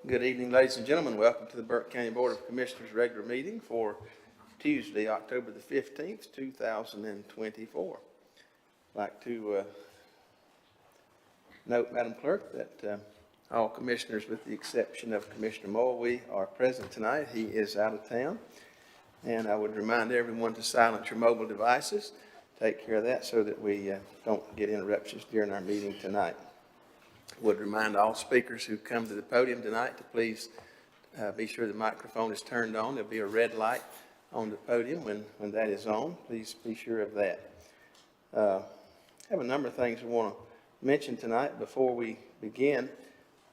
Good evening, ladies and gentlemen. Welcome to the Burke County Board of Commissioners regular meeting for Tuesday, October the 15th, 2024. I'd like to note, Madam Clerk, that all commissioners, with the exception of Commissioner Mulvey, are present tonight. He is out of town. And I would remind everyone to silence your mobile devices. Take care of that so that we don't get interruptions during our meeting tonight. Would remind all speakers who come to the podium tonight to please be sure the microphone is turned on. There'll be a red light on the podium when that is on. Please be sure of that. I have a number of things we want to mention tonight before we begin.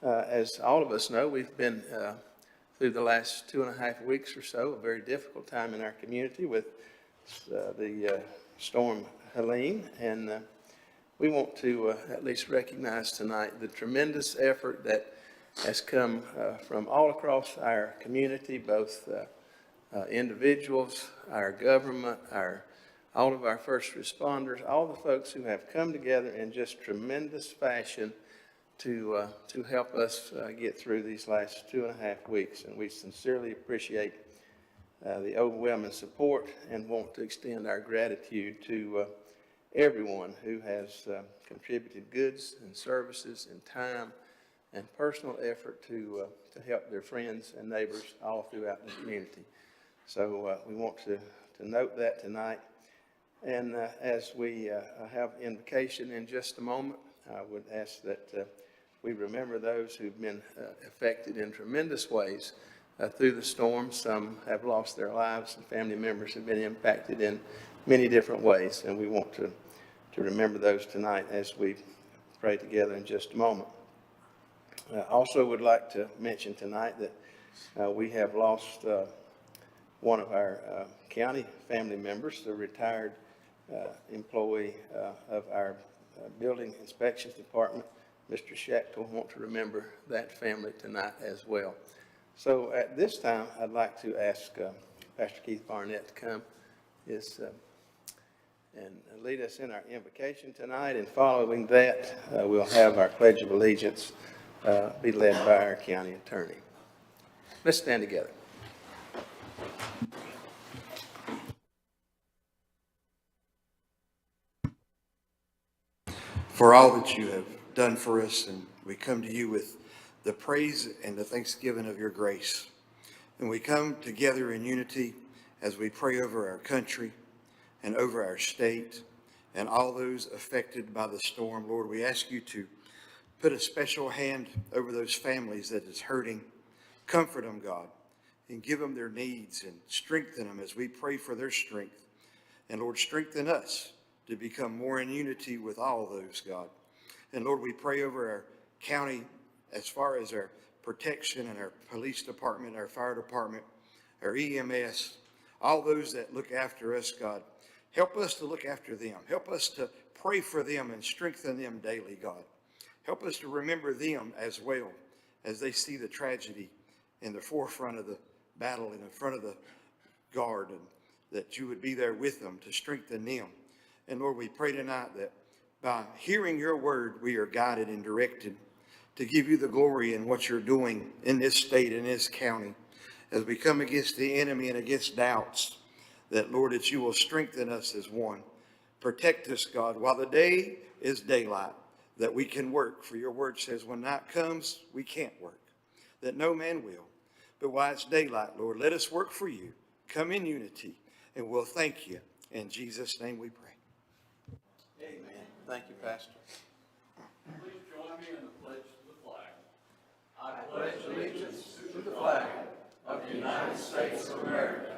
As all of us know, we've been through the last 2.5 weeks or so, a very difficult time in our community with the storm Helene, and we want to at least recognize tonight the tremendous effort that has come from all across our community, both individuals, our government, all of our first responders, all the folks who have come together in just tremendous fashion to help us get through these last 2.5 weeks. And we sincerely appreciate the overwhelming support and want to extend our gratitude to everyone who has contributed goods and services and time and personal effort to help their friends and neighbors all throughout the community. So we want to note that tonight. And as we have invocation in just a moment, I would ask that we remember those who've been affected in tremendous ways through the storm. Some have lost their lives, and family members have been impacted in many different ways, and we want to remember those tonight as we pray together in just a moment. Also would like to mention tonight that we have lost one of our county family members, the retired employee of our building inspections department, Mr. Schachtel. Want to remember that family tonight as well. So at this time, I'd like to ask Pastor Keith Barnett to come and lead us in our invocation tonight. And following that, we'll have our Pledge of Allegiance be led by our county attorney. Let's stand together. For all that you have done for us, and we come to you with the praise and the thanksgiving of your grace. And we come together in unity as we pray over our country and over our state and all those affected by the storm. Lord, we ask you to put a special hand over those families that is hurting. Comfort them, God, and give them their needs and strengthen them as we pray for their strength. And Lord, strengthen us to become more in unity with all those, God. And Lord, we pray over our county as far as our protection and our police department, our fire department, our EMS, all those that look after us, God. Help us to look after them. Help us to pray for them and strengthen them daily, God. Help us to remember them as well as they see the tragedy in the forefront of the battle, in the front of the guard, and that you would be there with them to strengthen them. And Lord, we pray tonight that by hearing your word, we are guided and directed to give you the glory in what you're doing in this state, in this county, as we come against the enemy and against doubts, that, Lord, that you will strengthen us as one. Protect us, God, while the day is daylight, that we can work. For your word says when night comes, we can't work, that no man will. But while it's daylight, Lord, let us work for you. Come in unity, and we'll thank you. In Jesus' name we pray. Amen. Thank you, Pastor. Please join me in the pledge to the flag. I Pledge allegiance to the flag of the United States of America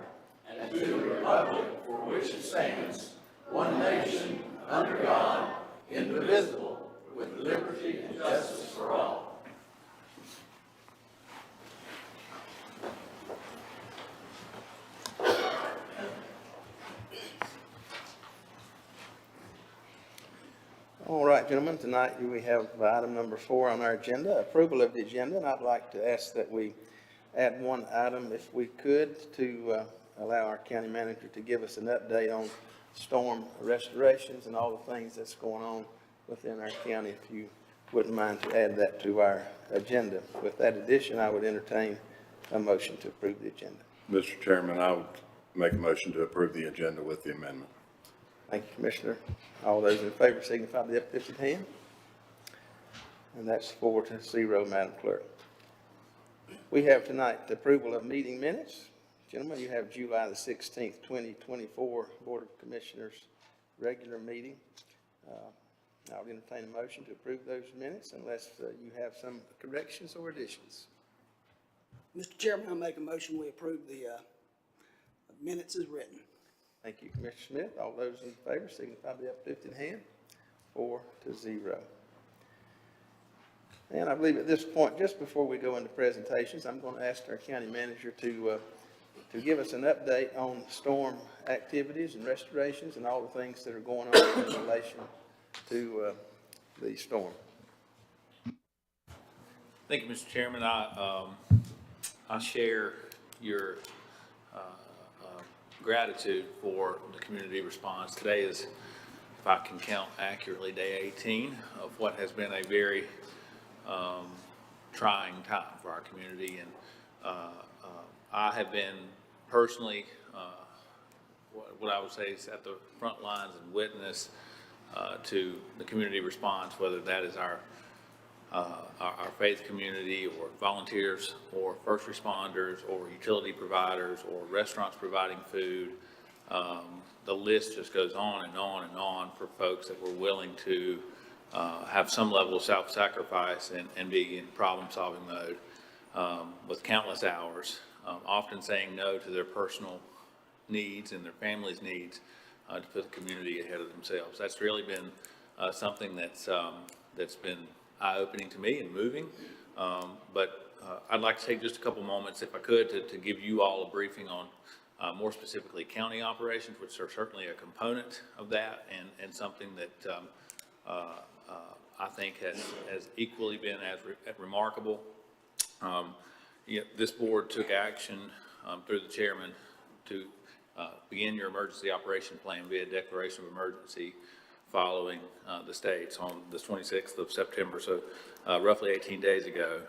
and to the republic for which it stands, one nation, under God, indivisible, with liberty and justice for all. All right, gentlemen, tonight we have item number 4 on our agenda, approval of the agenda, and I'd like to ask that we add one item, if we could, to allow our county manager to give us an update on storm restorations and all the things that's going on within our county. If you wouldn't mind to add that to our agenda. With that addition, I would entertain a motion to approve the agenda. Mr. Chairman, I would make a motion to approve the agenda with the amendment. Thank you, Commissioner. All those in favor signify by the uplifted hand. And that's 4-0, Madam Clerk. We have tonight the approval of meeting minutes. Gentlemen, you have July the 16th, 2024 Board of Commissioners regular meeting. I would entertain a motion to approve those minutes unless you have some corrections or additions. Mr. Chairman, I make a motion, we approve the minutes as written. Thank you, Commissioner Smith. All those in favor signify by the uplifted hand. 4-0. And I believe at this point, just before we go into presentations, I'm going to ask our county manager to give us an update on storm activities and restorations and all the things that are going on in relation to the storm. Thank you, Mr. Chairman. I share your gratitude for the community response. Today is, if I can count accurately, day 18 of what has been a very trying time for our community. And I have been personally, what I would say is at the front lines and witness to the community response, whether that is our faith community or volunteers or first responders or utility providers or restaurants providing food. The list just goes on and on and on for folks that were willing to have some level of self-sacrifice and be in problem-solving mode with countless hours, often saying no to their personal needs and their family's needs to put the community ahead of themselves. That's really been something that's been eye-opening to me and moving. But I'd like to take just a couple moments, if I could, to give you all a briefing on more specifically county operations, which are certainly a component of that and something that I think has equally been as remarkable. This board took action through the chairman to begin your emergency operation plan via declaration of emergency following the states on the 26th of September, so roughly 18 days ago.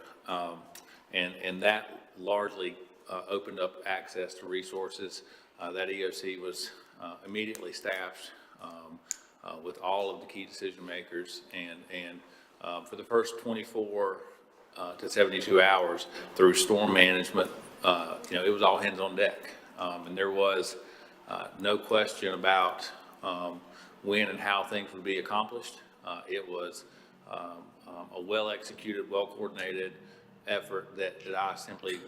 And that largely opened up access to resources. That EOC was immediately staffed with all of the key decision makers, and for the first 24 to 72 hours through storm management, it was all hands on deck. And there was no question about when and how things would be accomplished. It was a well-executed, well-coordinated effort that I simply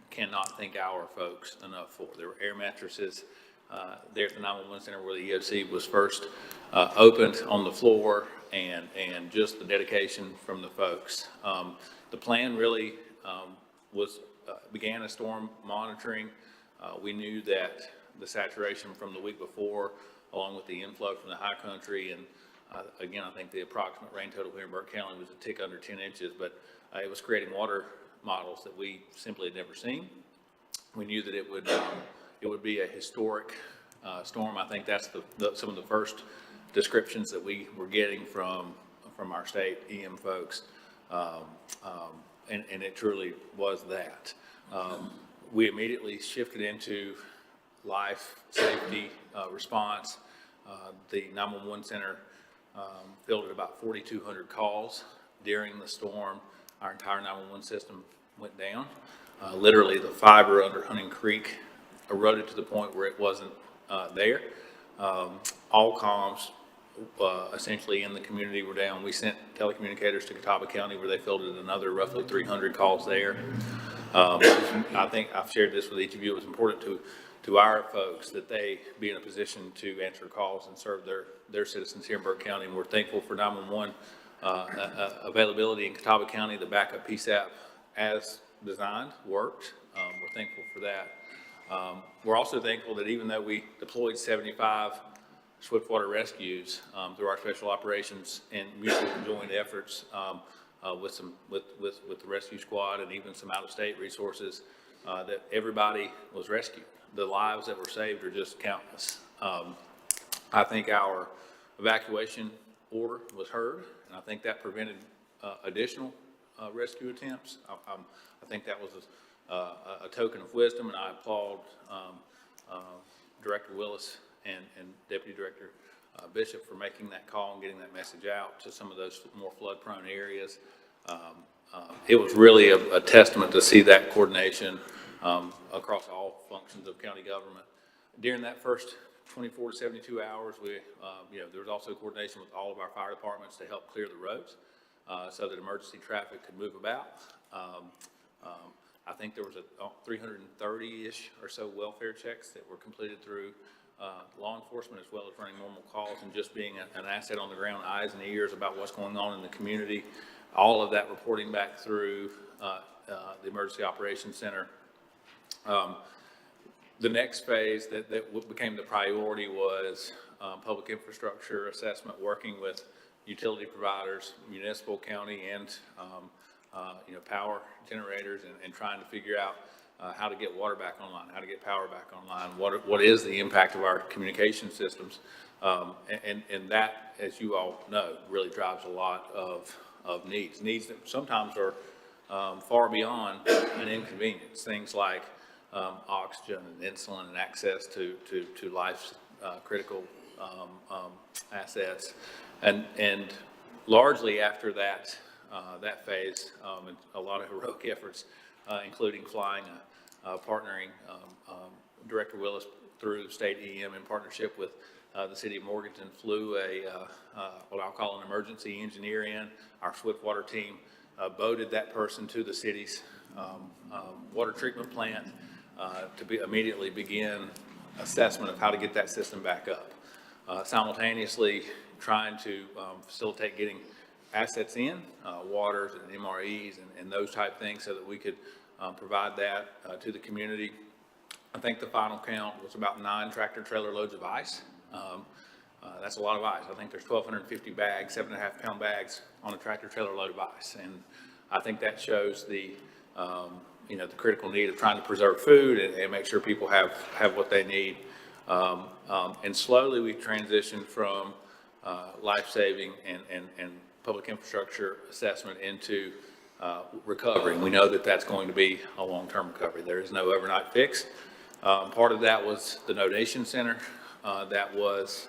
cannot thank our folks enough for. There were air mattresses there at the 911 center where the EOC was first opened on the floor, and just the dedication from the folks. The plan really began as storm monitoring. We knew that the saturation from the week before, along with the inflow from the high country, and again, I think the approximate rain total here in Burke County was a tick under 10 inches, but it was creating water models that we simply had never seen. We knew that it would be a historic storm. I think that's some of the first descriptions that we were getting from our state EM folks, and it truly was that. We immediately shifted into life safety response. The 911 center fielded about 4,200 calls during the storm. Our entire 911 system went down. Literally, the fiber under Hunting Creek eroded to the point where it wasn't there. All comms essentially in the community were down. We sent telecommunicators to Catawba County where they fielded another roughly 300 calls there. I think I've shared this with each of you. It was important to our folks that they be in a position to answer calls and serve their citizens here in Burke County. And we're thankful for 911 availability in Catawba County. The backup PSAP, as designed, worked. We're thankful for that. We're also thankful that even though we deployed 75 swiftwater rescues through our special operations and mutual joint efforts with the rescue squad and even some out-of-state resources, that everybody was rescued. The lives that were saved are just countless. I think our evacuation order was heard, and I think that prevented additional rescue attempts. I think that was a token of wisdom, and I applaud Director Willis and Deputy Director Bishop for making that call and getting that message out to some of those more flood-prone areas. It was really a testament to see that coordination across all functions of county government. During that first 24 to 72 hours, there was also coordination with all of our fire departments to help clear the roads so that emergency traffic could move about. I think there was 330-ish or so welfare checks that were completed through law enforcement, as well as running normal calls and just being an asset on the ground, eyes and ears about what's going on in the community. All of that reporting back through the Emergency Operations Center. The next phase that became the priority was public infrastructure assessment, working with utility providers, municipal, county, and power generators, and trying to figure out how to get water back online, how to get power back online, what is the impact of our communication systems. And that, as you all know, really drives a lot of needs that sometimes are far beyond an inconvenience. Things like oxygen and insulin and access to life's critical assets. And largely after that phase, and a lot of heroic efforts, including flying, partnering, Director Willis through State EM in partnership with the City of Morganton flew what I'll call an emergency engineer in. Our Swiftwater team boated that person to the city's water treatment plant to immediately begin assessment of how to get that system back up. Simultaneously trying to facilitate getting assets in, waters and MREs and those type things, so that we could provide that to the community. I think the final count was about 9 tractor trailer loads of ice. That's a lot of ice. I think there's 1,250 bags, 7.5-pound bags on a tractor trailer load of ice. And I think that shows the critical need of trying to preserve food and make sure people have what they need. And slowly we transitioned from life-saving and public infrastructure assessment into recovery. And we know that that's going to be a long-term recovery. There is no overnight fix. Part of that was the Donation Center that was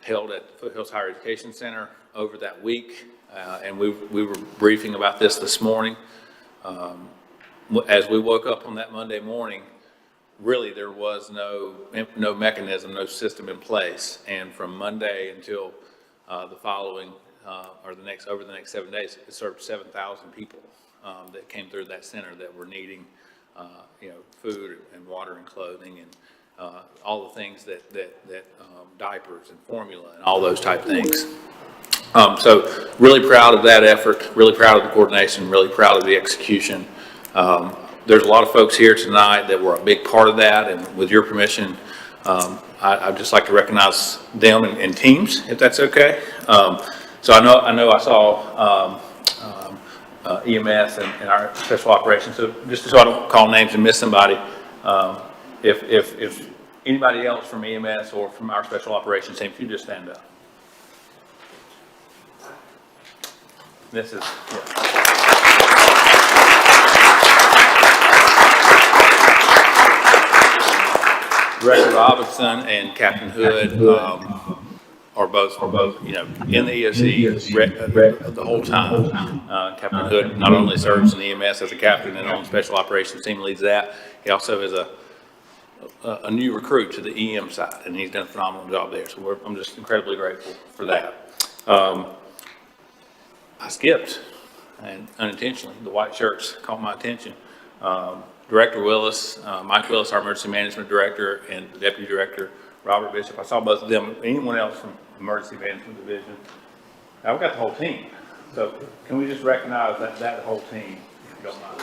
held at Foothills Higher Education Center over that week. And we were briefing about this morning. As we woke up on that Monday morning, really there was no mechanism, no system in place. And from Monday until the following, over the next 7 days, it served 7,000 people that came through that center that were needing, food and water and clothing and all the things that diapers and formula and all those type things. So really proud of that effort, really proud of the coordination, really proud of the execution. There's a lot of folks here tonight that were a big part of that, and with your permission, I'd just like to recognize them in teams, if that's okay. So I know I saw EMS and our special operations, so just so I don't call names and miss somebody, if anybody else from EMS or from our special operations team, if you just stand up. This is, Director Robinson and Captain Hood are both in the EOC the whole time. Captain Hood not only serves in EMS as a captain and on the special operations team, leads that. He also is a new recruit to the EM side, and he's done a phenomenal job there. So I'm just incredibly grateful for that. I skipped, and unintentionally, the white shirts caught my attention. Director Willis, Mike Willis, our emergency management director, and the deputy director, Robert Bishop. I saw both of them. Anyone else from emergency management division? Now we've got the whole team. So can we just recognize that whole team, if you don't mind?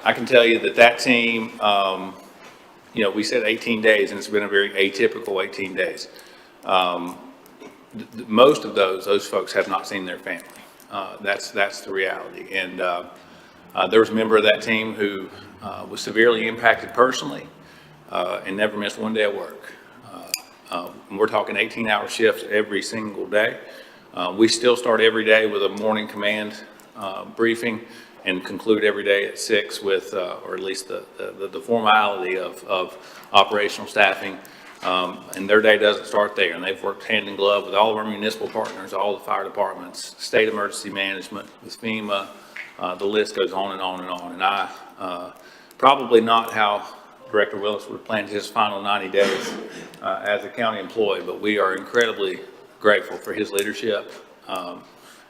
I can tell you that team, we said 18 days, and it's been a very atypical 18 days. Most of those folks have not seen their family. That's the reality. And There was a member of that team who was severely impacted personally and never missed one day of work. And we're talking 18-hour shifts every single day. We still start every day with a morning command briefing and conclude every day at 6 with, or at least the formality of operational staffing. And their day doesn't start there. And they've worked hand in glove with all of our municipal partners, all the fire departments, state emergency management, with FEMA. The list goes on and on and on. And I, probably not how Director Willis would have planned his final 90 days as a county employee, but we are incredibly grateful for his leadership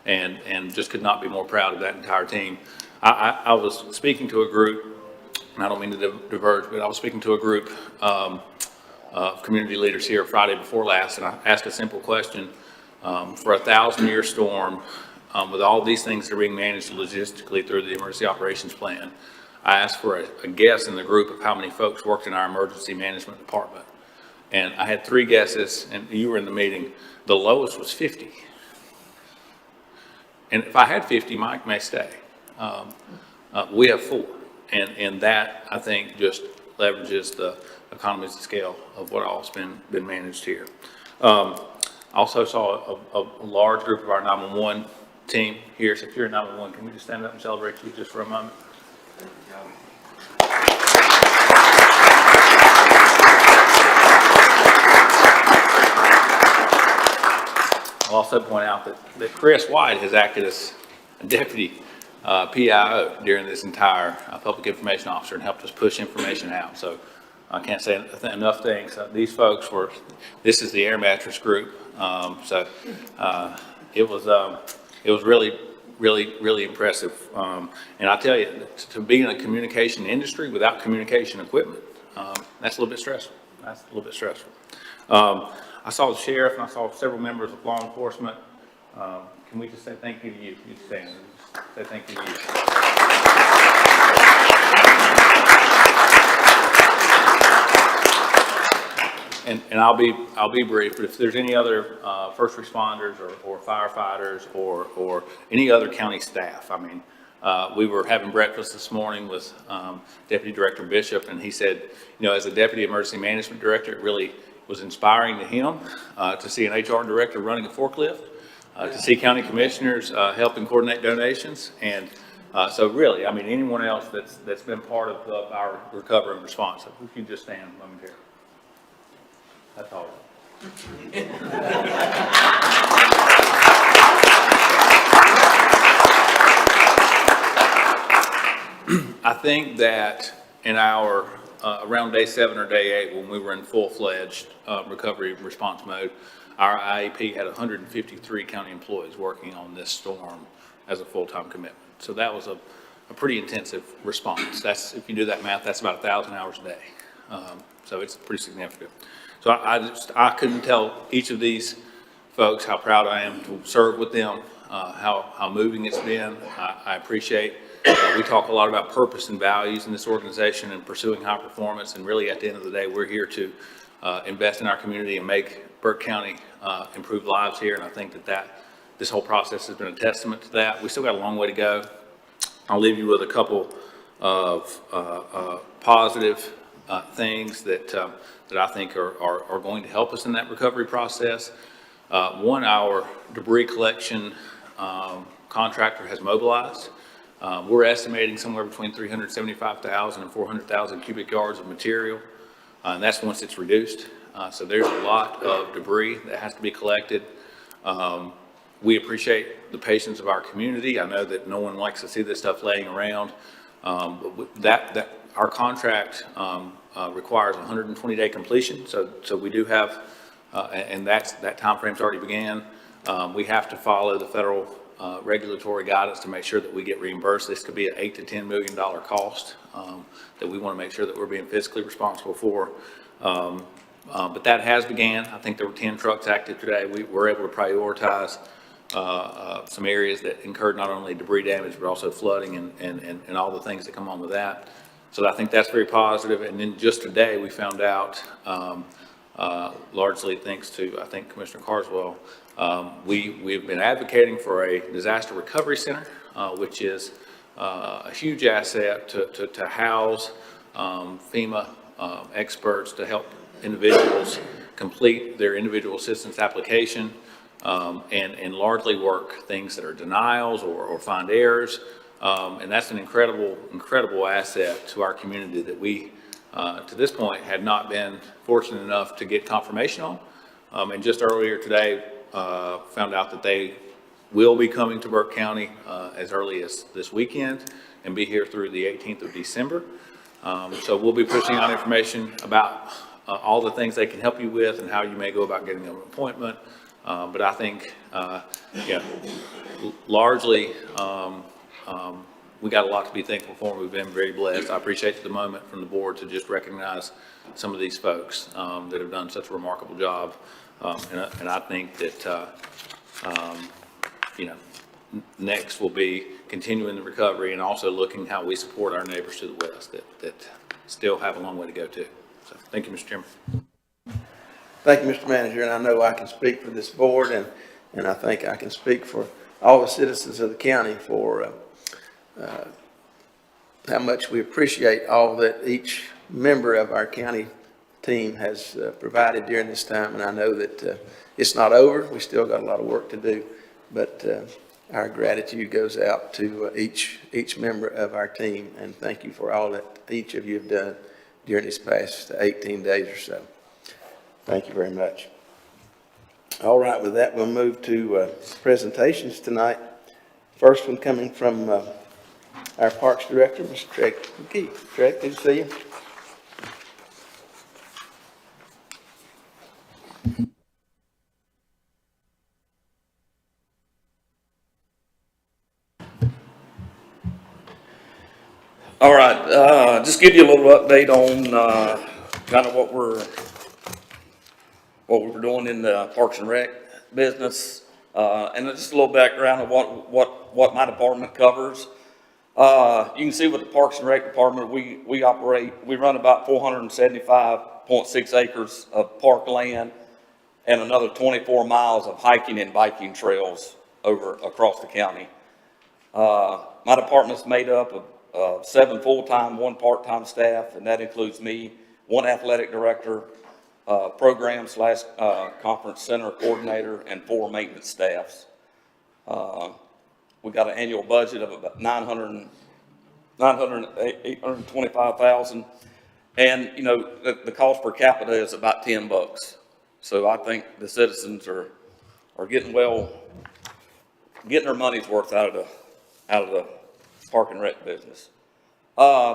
and just could not be more proud of that entire team. I was speaking to a group, and I don't mean to diverge, but I was speaking to a group of community leaders here Friday before last, and I asked a simple question. For a 1,000-year storm, with all these things that are being managed logistically through the emergency operations plan, I asked for a guess in the group of how many folks worked in our emergency management department. And I had 3 guesses, and you were in the meeting. The lowest was 50. And if I had 50, Mike may stay. We have 4. And that, I think, just leverages the economies of scale of what all's been managed here. Also saw a large group of our 911 team here. So if you're in 911, can we just stand up and celebrate you just for a moment? I'll also point out that Chris White has acted as a deputy PIO during this entire public information officer and helped us push information out. So I can't say enough things. These folks this is the air mattress group. It was really impressive. And I tell you, to be in a communication industry without communication equipment, that's a little bit stressful. I saw the sheriff and I saw several members of law enforcement. Can we just say thank you to you? You stand. Just say thank you to you. And I'll be brief, but if there's any other first responders or firefighters or any other county staff, I mean, we were having breakfast this morning with Deputy Director Bishop, and he said, you know, as a Deputy Emergency Management Director, it really was inspiring to him to see an HR director running a forklift, to see county commissioners helping coordinate donations, and so really, I mean, anyone else that's been part of our recovery and response. If you just stand momentarily. That's all. I think that in our around day 7 or day 8, when we were in full-fledged recovery response mode, our IAP had 153 county employees working on this storm as a full-time commitment. So that was a pretty intensive response. That's, if you do that math, that's about 1,000 hours a day. So it's pretty significant. So I couldn't tell each of these folks how proud I am to serve with them, how moving it's been. I appreciate. We talk a lot about purpose and values in this organization and pursuing high performance, and really at the end of the day, we're here to invest in our community and make Burke County improve lives here, and I think that this whole process has been a testament to that. We still got a long way to go. I'll leave you with a couple of positive things that I think are going to help us in that recovery process. One, our debris collection contractor has mobilized. We're estimating somewhere between 375,000 and 400,000 cubic yards of material, and that's once it's reduced. So there's a lot of debris that has to be collected. We appreciate the patience of our community. I know that no one likes to see this stuff laying around, but our contract requires 120-day completion. So we do have, and that time frame's already began. We have to follow the federal regulatory guidance to make sure that we get reimbursed. This could be an $8 to $10 million cost that we want to make sure that we're being fiscally responsible for. But that has began. I think there were 10 trucks active today. We were able to prioritize some areas that incurred not only debris damage, but also flooding and all the things that come on with that. So I think that's very positive. And then just today, we found out, largely thanks to, I think, Commissioner Carswell, we've been advocating for a disaster recovery center, which is a huge asset to house FEMA experts to help individuals complete their individual assistance application and largely work things that are denials or find errors. And that's an incredible asset to our community that we, to this point, had not been fortunate enough to get confirmation on. And just earlier today, found out that they will be coming to Burke County as early as this weekend and be here through the 18th of December. So we'll be pushing out information about all the things they can help you with and how you may go about getting an appointment. But I think, yeah, largely, we got a lot to be thankful for. We've been very blessed. I appreciate the moment from the board to just recognize some of these folks that have done such a remarkable job. And I think that, you know, next will be continuing the recovery and also looking how we support our neighbors to the west that still have a long way to go too. So thank you, Mr. Chairman. Thank you, Mr. Manager, and I know I can speak for this board, and I think I can speak for all the citizens of the county for how much we appreciate all that each member of our county team has provided during this time, and I know that it's not over. We still got a lot of work to do, but our gratitude goes out to each member of our team, and thank you for all that each of you have done during these past 18 days or so. Thank you very much. All right, with that, we'll move to presentations tonight. First one coming from our Parks Director, Mr. Craig McGee. Craig, good to see you. All right, just give you a little update on kind of what we're doing in the Parks and Rec business, and just a little background of what my department covers. You can see with the Parks and Rec department, we run about 475.6 acres of park land and another 24 miles of hiking and biking trails across the county. My department's made up of 7 full-time, 1 part-time staff, and that includes me, 1 athletic director, program / conference center coordinator, and 4 maintenance staffs. We got an annual budget of about $825,000, and you know the cost per capita is about $10. So I think the citizens are getting their money's worth out of the Park and Rec business.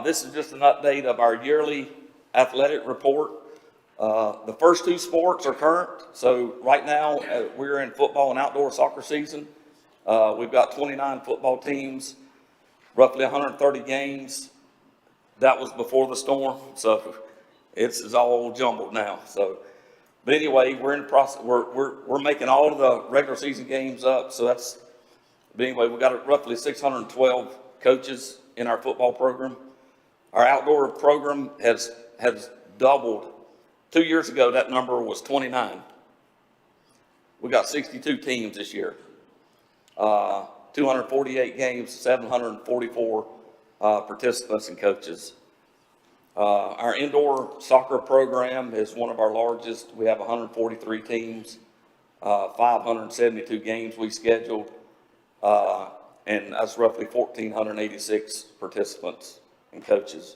This is just an update of our yearly athletic report. The first 2 sports are current. So right now we're in football and outdoor soccer season. We've got 29 football teams, roughly 130 games. That was before the storm, so it's all jumbled now. So, but anyway, we're in the process. We're making all of the regular season games up. So that's. But anyway, we've got roughly 612 coaches in our football program. Our outdoor program has doubled. 2 years ago, that number was 29. We got 62 teams this year. 248 games, 744 participants and coaches. Our indoor soccer program is one of our largest. We have 143 teams, 572 games we scheduled, and that's roughly 1,486 participants and coaches.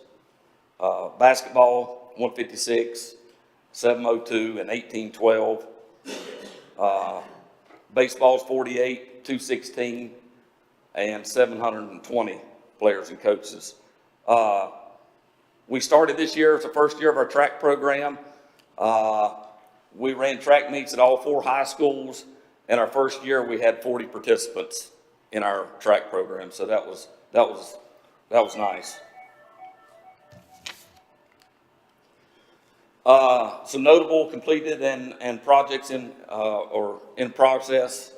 Basketball, 156, 702, and 1812. Baseball's 48, 216, and 720 players and coaches. We started this year as the first year of our track program. We ran track meets at all 4 high schools, and our first year we had 40 participants in our track program. So that was nice. Some notable completed and projects in process.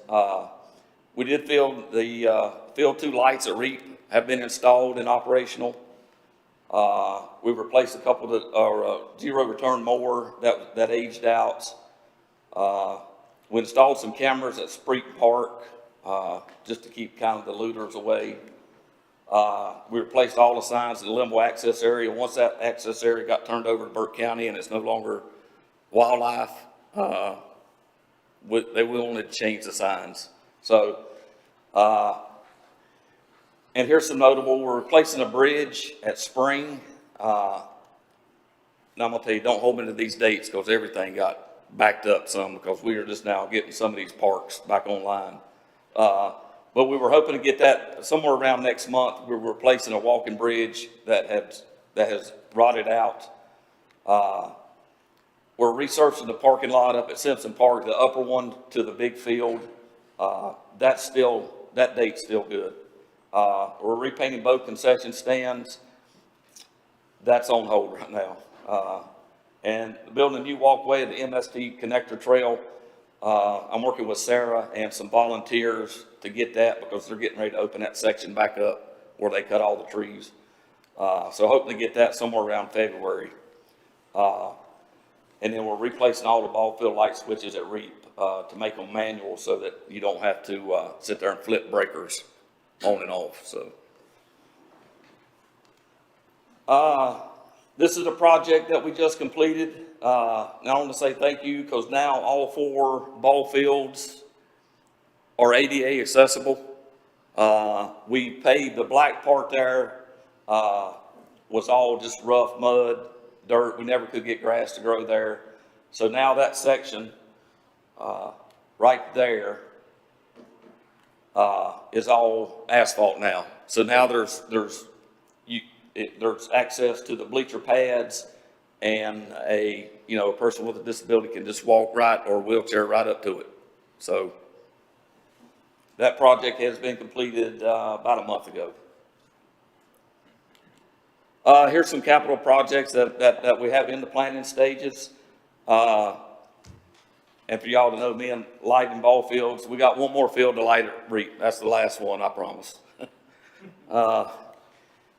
We did field 2 lights at REAP have been installed and operational. We replaced a couple of our zero return mower that aged out. We installed some cameras at Spreet Park just to keep kind of the looters away. We replaced all the signs in the Limbo access area. Once that access area got turned over to Burke County and it's no longer wildlife, they will need to change the signs. So, and here's some notable, we're replacing a bridge at Spring. Now I'm gonna tell you, don't hold me to these dates because everything got backed up some because we are just now getting some of these parks back online. But we were hoping to get that somewhere around next month. We're replacing a walking bridge that has rotted out. We're researching the parking lot up at Simpson Park, the upper one to the big field. That date's still good. We're repainting both concession stands. That's on hold right now. And building a new walkway at the MST Connector Trail. I'm working with Sarah and some volunteers to get that because they're getting ready to open that section back up where they cut all the trees. So hoping to get that somewhere around February. And then we're replacing all the ball field light switches at REAP to make them manual so that you don't have to sit there and flip breakers on and off. So this is a project that we just completed. Now I want to say thank you because now all 4 ball fields are ADA accessible. We paved the black part there, was all just rough mud, dirt. We never could get grass to grow there. So now that section right there is all asphalt now. So now there's access to the bleacher pads, and a person with a disability can just walk right or wheelchair right up to it. So that project has been completed about a month ago. Here's some capital projects that we have in the planning stages. And for y'all to know, me and lighting ball fields, we got one more field to light at REAP. That's the last one, I promise.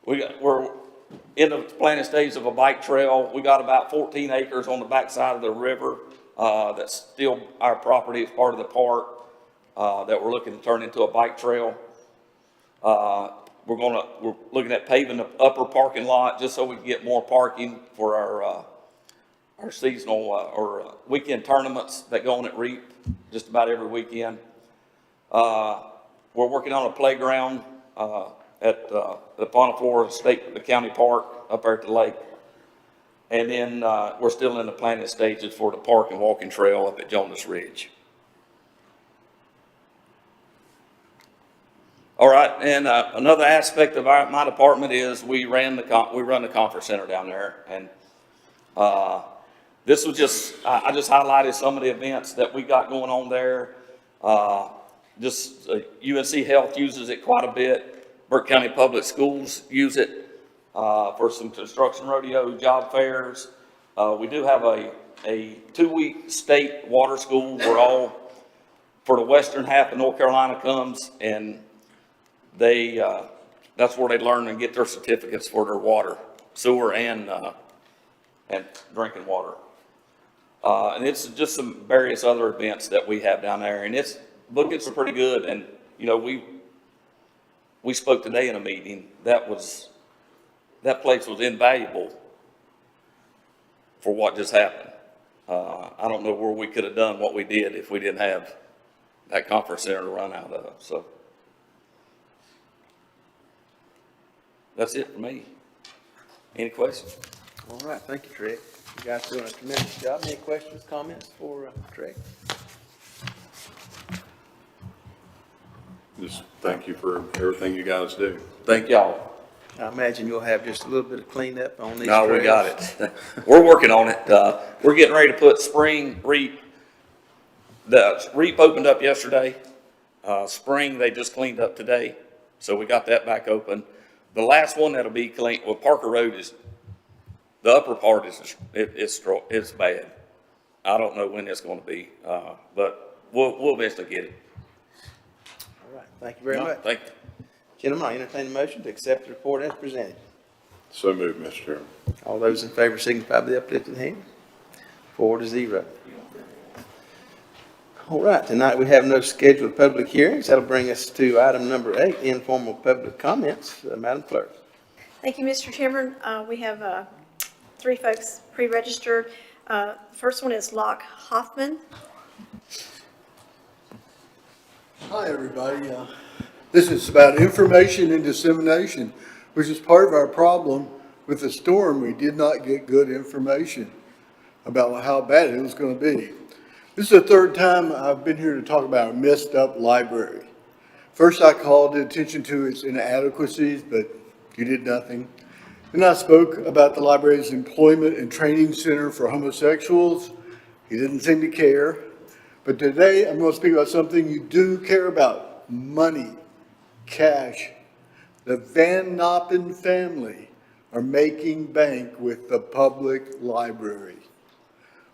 We're in the planning stage of a bike trail. We got about 14 acres on the backside of the river that's still our property. It's part of the park that we're looking to turn into a bike trail. We're looking at paving the upper parking lot just so we can get more parking for our seasonal or weekend tournaments that go on at REAP just about every weekend. We're working on a playground at the Poniflora the county park up there at the lake. And then we're still in the planning stages for the park and walking trail up at Jonas Ridge. All right, and another aspect of my department is we run the conference center down there, and this was I just highlighted some of the events that we got going on there. UNC Health uses it quite a bit. Burke County Public Schools use it for some construction rodeo, job fairs. We do have a 2-week state water school where all for the western half of North Carolina comes, and that's where they learn and get their certificates for their water, sewer, and drinking water. And it's just some various other events that we have down there, and it's looking pretty good. And we spoke today in a meeting that place was invaluable for what just happened. I don't know where we could have done what we did if we didn't have that conference center to run out of. So that's it for me. Any questions? All right, thank you, Trey. You guys doing a tremendous job. Any questions, comments for Trey? Just thank you for everything you guys do. Thank y'all. I imagine you'll have just a little bit of cleanup on these No, trails. we got it. We're working on it. We're getting ready to put spring REAP. The REAP opened up yesterday. Spring, they just cleaned up today. So we got that back open. The last one that'll be clean, well, Parker Road the upper part is bad. I don't know when it's going to be, but we'll eventually get it. All right, thank you very much. Thank you. Gentlemen, I entertain the motion to accept the report as presented. So moved, Mr. Chairman. All those in favor signify by the uplifted hand. 4-0. All right, tonight we have no scheduled public hearings. That'll bring us to item number 8, informal public comments. Madam Clerk. Thank you, Mr. Chairman. We have 3 folks pre-registered. First one is Locke Hoffman. Hi, everybody. This is about information and dissemination, which is part of our problem with the storm. We did not get good information about how bad it was going to be. This is the third time I've been here to talk about a messed up library. First, I called attention to its inadequacies, but you did nothing. Then I spoke about the library's employment and training center for homosexuals. You didn't seem to care. But today, I'm going to speak about something you do care about: money, cash. The Van Noppen family are making bank with the public library.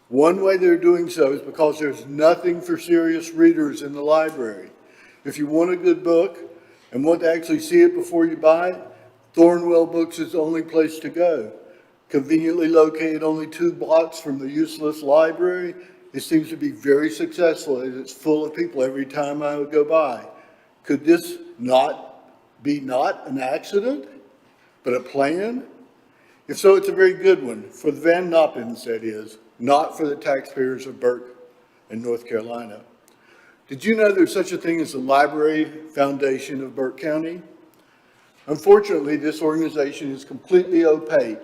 One way they're doing so is because there's nothing for serious readers in the library. If you want a good book and want to actually see it before you buy it, Thornwell Books is the only place to go. Conveniently located only 2 blocks from the useless library, it seems to be very successful as it's full of people every time I would go by. Could this not an accident, but a plan? If so, it's a very good one, for the Van Noppens, that is, not for the taxpayers of Burke and North Carolina. Did you know there's such a thing as the Library Foundation of Burke County? Unfortunately, this organization is completely opaque.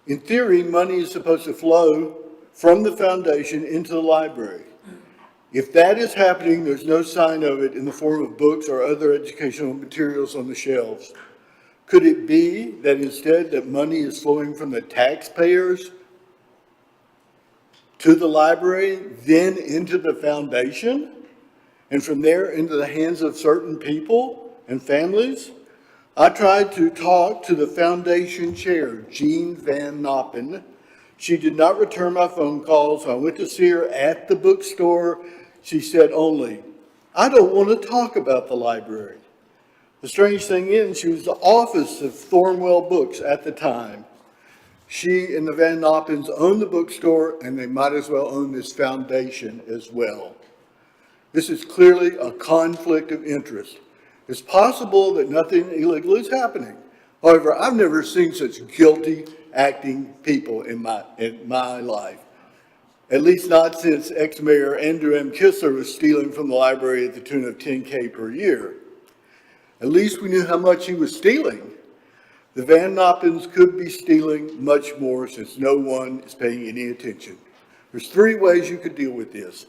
In theory, money is supposed to flow from the foundation into the library. If that is happening, there's no sign of it in the form of books or other educational materials on the shelves. Could it be that instead that money is flowing from the taxpayers to the library, then into the foundation, and from there into the hands of certain people and families? I tried to talk to the foundation chair, Jean Van Noppen. She did not return my phone calls. I went to see her at the bookstore. She said only, "I don't want to talk about the library." The strange thing is, she was the office of Thornwell Books at the time. She and the Van Noppens own the bookstore, and they might as well own this foundation as well. This is clearly a conflict of interest. It's possible that nothing illegal is happening. However, I've never seen such guilty acting people in my life. At least not since ex-mayor Andrew M. Kistler was stealing from the library at the tune of $10K per year. At least we knew how much he was stealing. The Van Noppens could be stealing much more since no one is paying any attention. There's 3 ways you could deal with this.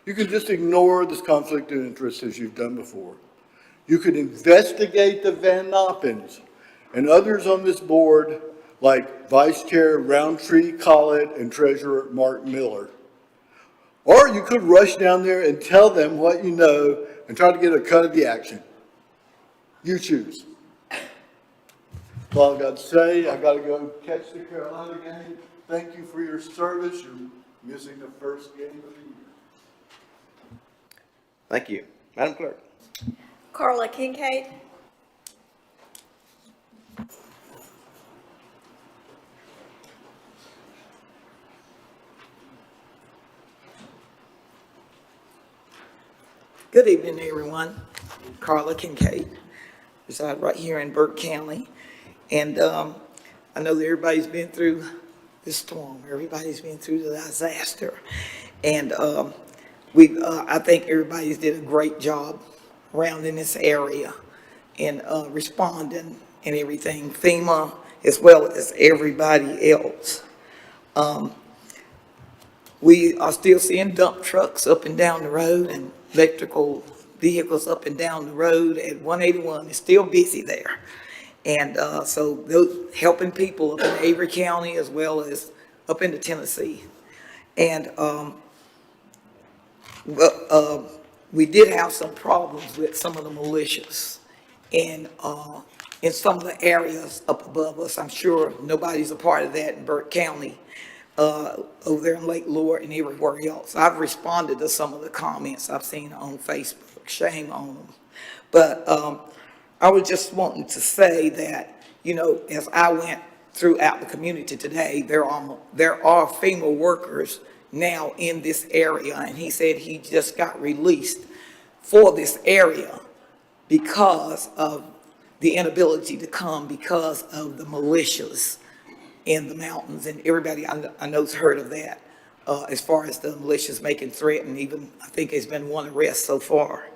You can just ignore this conflict of interest as you've done before. You could investigate the Van Noppens and others on this board, like Vice Chair Roundtree Collett and Treasurer Mark Miller. Or you could rush down there and tell them what you know and try to get a cut of the action. You choose. That's all I've got to say. I've got to go catch the Carolina game. Thank you for your service. You're missing the first game of the year. Thank you. Madam Clerk. Carla Kincaid. Good evening, everyone. Carla Kincaid, reside right here in Burke County. And I know that everybody's been through this storm. Everybody's been through the disaster. And I think everybody's did a great job around in this area and responding and everything, FEMA as well as everybody else. We are still seeing dump trucks up and down the road and electrical vehicles up and down the road at 181. It's still busy there. And so those helping people up in Avery County as well as up into Tennessee. And we did have some problems with some of the militias and in some of the areas up above us. I'm sure nobody's a part of that in Burke County, over there in Lake Lure and everywhere else. I've responded to some of the comments I've seen on Facebook. Shame on them. But I was just wanting to say that, you know, as I went throughout the community today, there are FEMA workers now in this area, and he said he just got released for this area because of the inability to come because of the militias in the mountains, and everybody I know's heard of that, as far as the militias making threat, and even, I think there's been one arrest so far.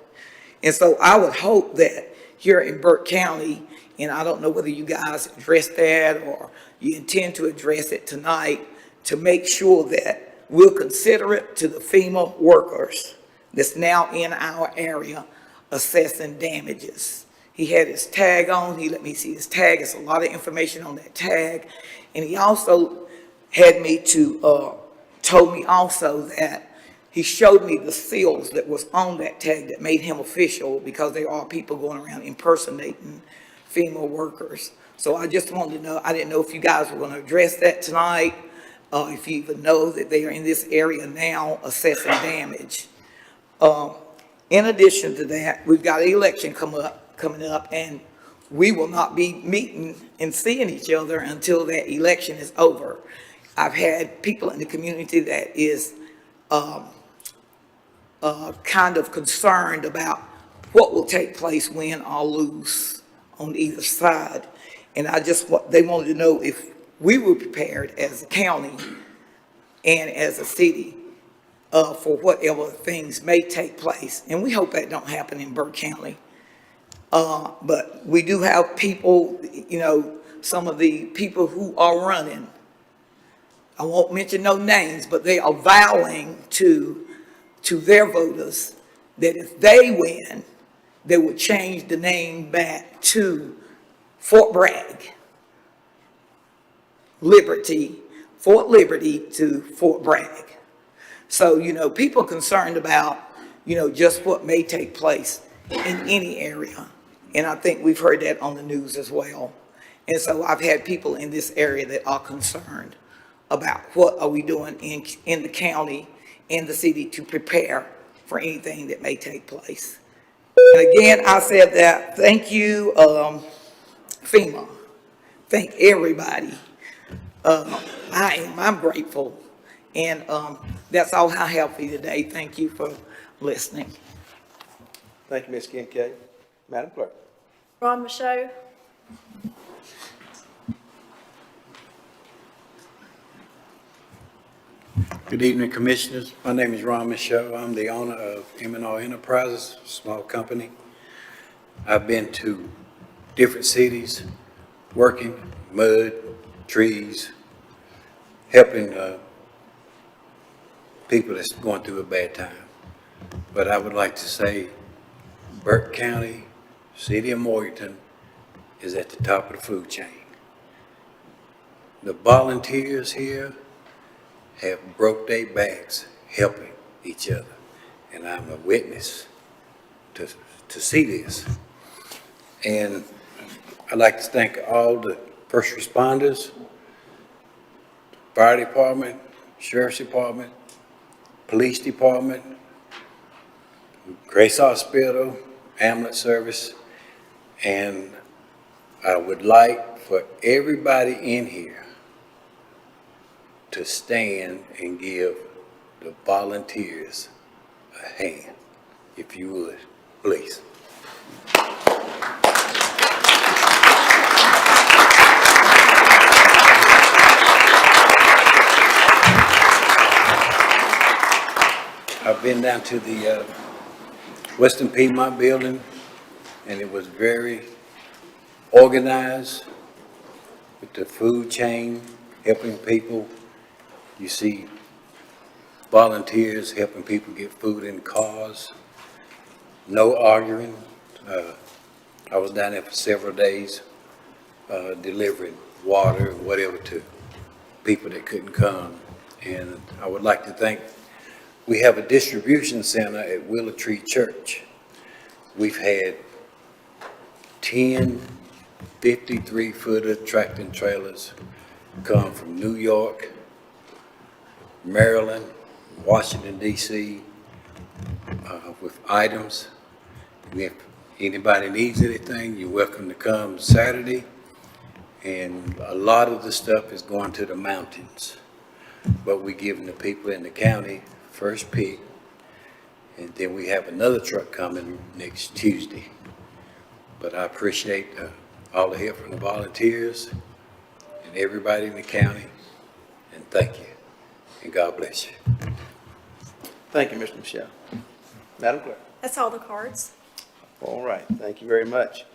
And so I would hope that here in Burke County, and I don't know whether you guys address that or you intend to address it tonight, to make sure that we'll consider it to the FEMA workers that's now in our area assessing damages. He had his tag on, he let me see his tag, there's a lot of information on that tag. And he also had me to, told me also that he showed me the seals that was on that tag that made him official, because there are people going around impersonating FEMA workers. So I just wanted to know, I didn't know if you guys were gonna address that tonight, if you even know that they are in this area now assessing damage. In addition to that, we've got an election coming up, and we will not be meeting and seeing each other until that election is over. I've had people in the community that is kind of concerned about what will take place, win or lose on either side. And they wanted to know if we were prepared as a county and as a city for whatever things may take place. And we hope that don't happen in Burke County. But we do have people, you know, some of the people who are running, I won't mention no names, but they are vowing to their voters that if they win, they would change the name back to Fort Bragg. Fort Liberty to Fort Bragg. So, you know, people concerned about, you know, just what may take place in any area. And I think we've heard that on the news as well. And so I've had people in this area that are concerned about what are we doing in the county and the city to prepare for anything that may take place. And again, I said that, thank you, FEMA. Thank everybody. I'm grateful. And that's all I have for you today. Thank you for listening. Thank you, Ms. Kincaid. Madam Clerk. Ron Michaud. Good evening, Commissioners. My name is Ron Michaud. I'm the owner of M&R Enterprises, a small company. I've been to different cities, working, mud, trees, helping people that's going through a bad time. But I would like to say Burke County, City of Morganton is at the top of the food chain. The volunteers here have broke their backs helping each other. And I'm a witness to see this. And I'd like to thank all the first responders, fire department, sheriff's department, police department, Grace Hospital, ambulance service. And I would like for everybody in here to stand and give the volunteers a hand, if you would, please. I've been down to the Western Piedmont building, and it was very organized with the food chain, helping people. You see volunteers helping people get food in cars, no arguing. I was down there for several days, delivering water, whatever, to people that couldn't come. And I would like to thank, we have a distribution center at Willow Tree Church. We've had 10 53-footer tractor trailers come from New York, Maryland, Washington, D.C., with items. If anybody needs anything, you're welcome to come Saturday. And a lot of the stuff is going to the mountains. but we're giving the people in the county first pick. And then we have another truck coming next Tuesday. But I appreciate all the help from the volunteers and everybody in the county, and thank you, and God bless you. Thank you, Mr. Michelle. Madam Clerk. That's all the cards. All right, thank you very much.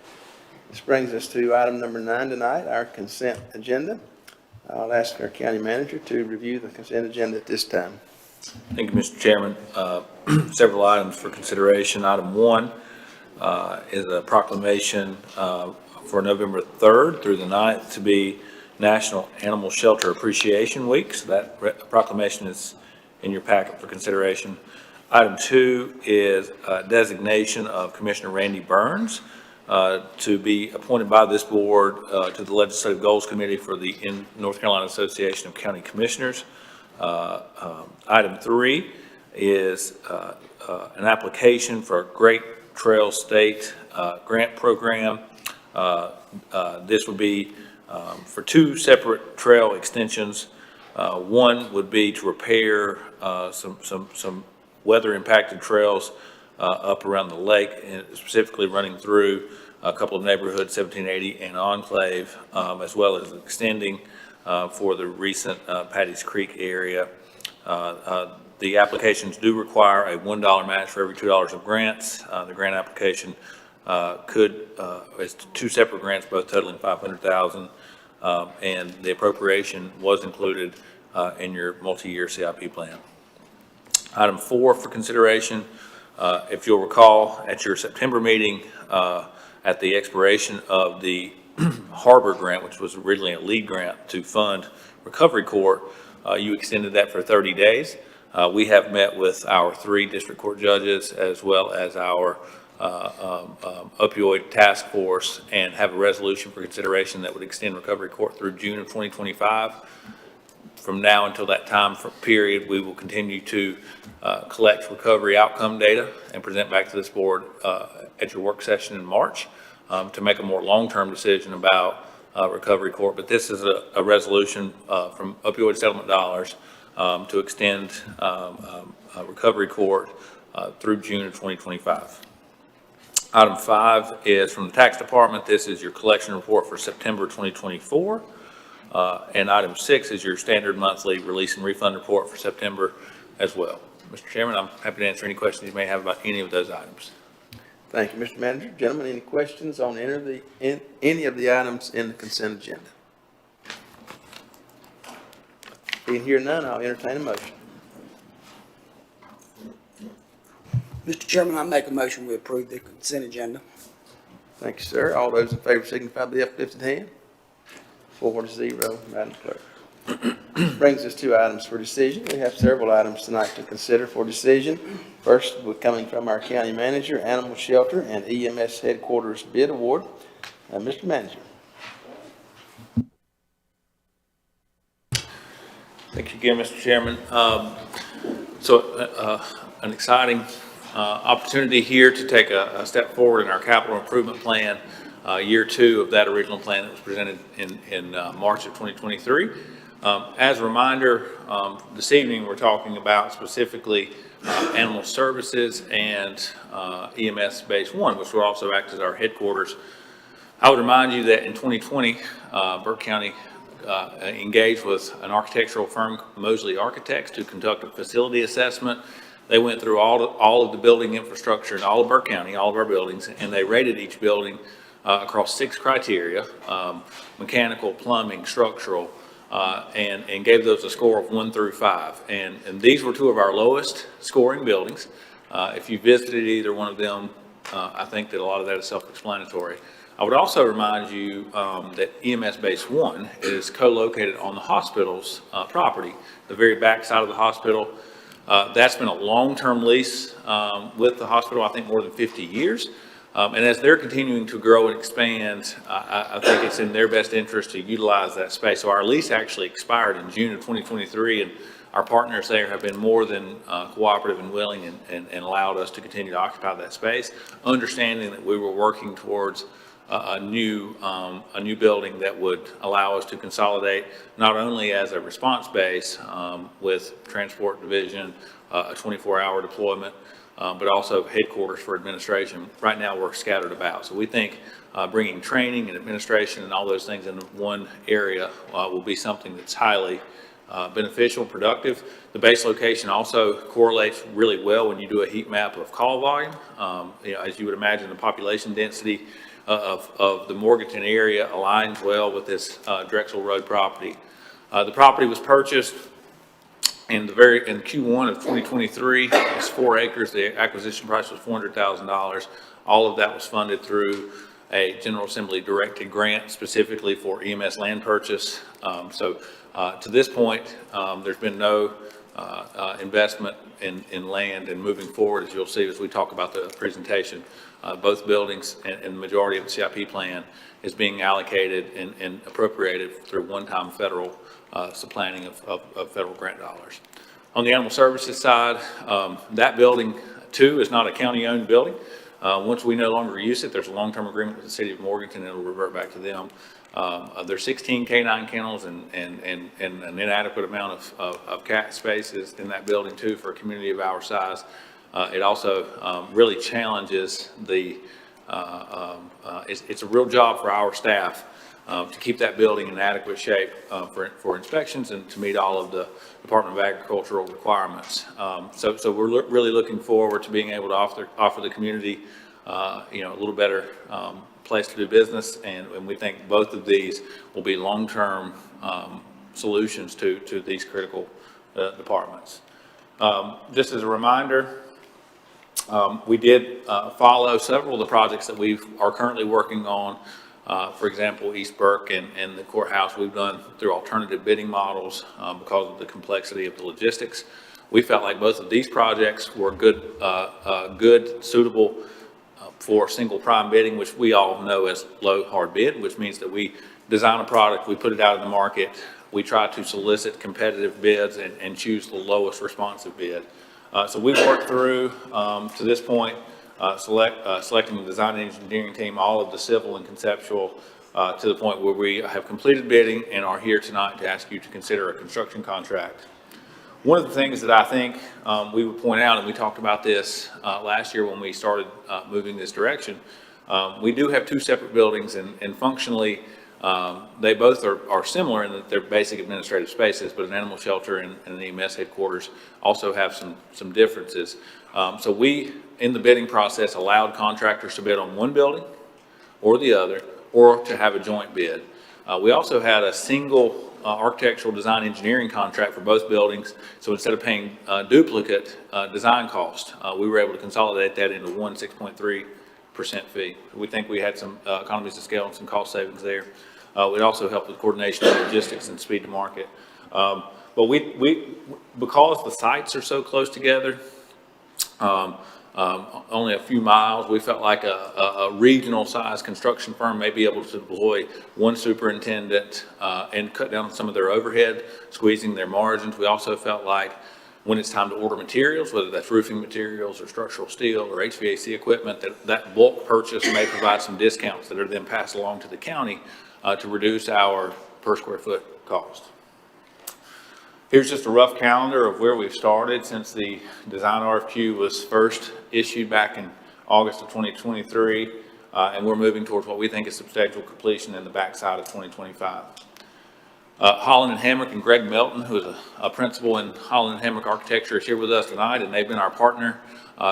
This brings us to item number 9 tonight, our consent agenda. I'll ask our county manager to review the consent agenda at this time. Thank you, Mr. Chairman. Several items for consideration. Item 1 is a proclamation for November 3rd through the 9th to be National Animal Shelter Appreciation Week. So that proclamation is in your packet for consideration. Item 2 is designation of Commissioner Randy Burns to be appointed by this board to the Legislative Goals Committee for the North Carolina Association of County Commissioners. Item 3 is an application for a Great Trail State grant program. This would be for 2 separate trail extensions. One would be to repair some weather-impacted trails up around the lake, and specifically running through a couple of neighborhoods, 1780 and Enclave, as well as extending for the recent Patty's Creek area. The applications do require a $1 match for every $2 of grants. The grant application is 2 separate grants, both totaling $500,000, and the appropriation was included in your multi-year CIP plan. Item 4 for consideration, if you'll recall, at your September meeting, at the expiration of the Harbor grant, which was originally a lead grant to fund Recovery Court, you extended that for 30 days. We have met with our 3 district court judges as well as our opioid task force and have a resolution for consideration that would extend Recovery Court through June of 2025. From now until that time period, we will continue to collect recovery outcome data and present back to this board at your work session in March to make a more long-term decision about Recovery Court. But this is a resolution from opioid settlement dollars to extend Recovery Court through June of 2025. Item 5 is from the Tax Department. This is your collection report for September 2024. And item 6 is your standard monthly release and refund report for September as well. Mr. Chairman, I'm happy to answer any questions you may have about any of those items. Thank you, Mr. Manager. Gentlemen, any questions on any of the items in the consent agenda? Being here none, I'll entertain a motion. Mr. Chairman, I make a motion we approve the consent agenda. Thank you, sir. All those in favor signify by the uplifted hand. 4-0, Madam Clerk. Brings us to items for decision. We have several items tonight to consider for decision. First, coming from our county manager, Animal Shelter and EMS Headquarters Bid Award. Mr. Manager. Thank you again, Mr. Chairman. An exciting opportunity here to take a step forward in our capital improvement plan, year 2 of that original plan that was presented in March of 2023. As a reminder, this evening we're talking about specifically animal services and EMS Base 1, which will also act as our headquarters. I would remind you that in 2020, Burke County engaged with an architectural firm, Mosley Architects, to conduct a facility assessment. They went through all of the building infrastructure in all of Burke County, all of our buildings, and they rated each building across 6 criteria, mechanical, plumbing, structural, and gave those a score of 1 through 5. And these were 2 of our lowest scoring buildings. If you visited either one of them, I think that a lot of that is self-explanatory. I would also remind you that EMS Base 1 is co-located on the hospital's property, the very back side of the hospital. That's been a long-term lease with the hospital, I think more than 50 years. And as they're continuing to grow and expand, I think it's in their best interest to utilize that space. So our lease actually expired in June of 2023, and our partners there have been more than cooperative and willing and allowed us to continue to occupy that space, understanding that we were working towards a new building that would allow us to consolidate not only as a response base with transport division, a 24-hour deployment, but also headquarters for administration. Right now, we're scattered about. So we think bringing training and administration and all those things in one area will be something that's highly beneficial, productive. The base location also correlates really well when you do a heat map of call volume. As you would imagine, the population density of the Morganton area aligns well with this Drexel Road property. The property was purchased in Q1 of 2023. It's 4 acres. The acquisition price was $400,000. All of that was funded through a General Assembly directed grant specifically for EMS land purchase. To this point, there's been no investment in land, and moving forward, as you'll see as we talk about the presentation, both buildings and the majority of the CIP plan is being allocated and appropriated through one-time federal supplanting of federal grant dollars. On the animal services side, that building too is not a county-owned building. Once we no longer use it, there's a long-term agreement with the city of Morganton, and it'll revert back to them. There's 16 canine kennels and an inadequate amount of cat spaces in that building too for a community of our size. It also really challenges it's a real job for our staff to keep that building in adequate shape for inspections and to meet all of the Department of Agricultural requirements. So we're really looking forward to being able to offer the community a little better place to do business, and we think both of these will be long-term solutions to these critical departments. Just as a reminder, we did follow several of the projects that we are currently working on. For example, East Burke and the courthouse, we've done through alternative bidding models because of the complexity of the logistics. We felt like both of these projects were good, suitable for single prime bidding, which we all know as low hard bid, which means that we design a product, we put it out in the market, we try to solicit competitive bids and choose the lowest responsive bid. So we've worked through, to this point, selecting the design and engineering team, all of the civil and conceptual, to the point where we have completed bidding and are here tonight to ask you to consider a construction contract. One of the things that I think we would point out, and we talked about this last year when we started moving this direction, we do have two separate buildings, and functionally they both are similar in that they're basic administrative spaces, but an animal shelter and an EMS headquarters also have some differences. So we, in the bidding process, allowed contractors to bid on one building or the other, or to have a joint bid. We also had a single architectural design engineering contract for both buildings. So instead of paying duplicate design cost, we were able to consolidate that into one 6.3% fee. We think we had some economies of scale and some cost savings there. It also helped with coordination of logistics and speed to market. But we because the sites are so close together, only a few miles, we felt like a regional size construction firm may be able to deploy one superintendent and cut down on some of their overhead, squeezing their margins. We also felt like when it's time to order materials, whether that's roofing materials or structural steel or HVAC equipment, that bulk purchase may provide some discounts that are then passed along to the county to reduce our per square foot cost. Here's just a rough calendar of where we've started since the design RFQ was first issued back in August of 2023, and we're moving towards what we think is substantial completion in the backside of 2025. Holland and Hammock and Greg Melton, who is a principal in Holland and Hammock Architecture, is here with us tonight, and they've been our partner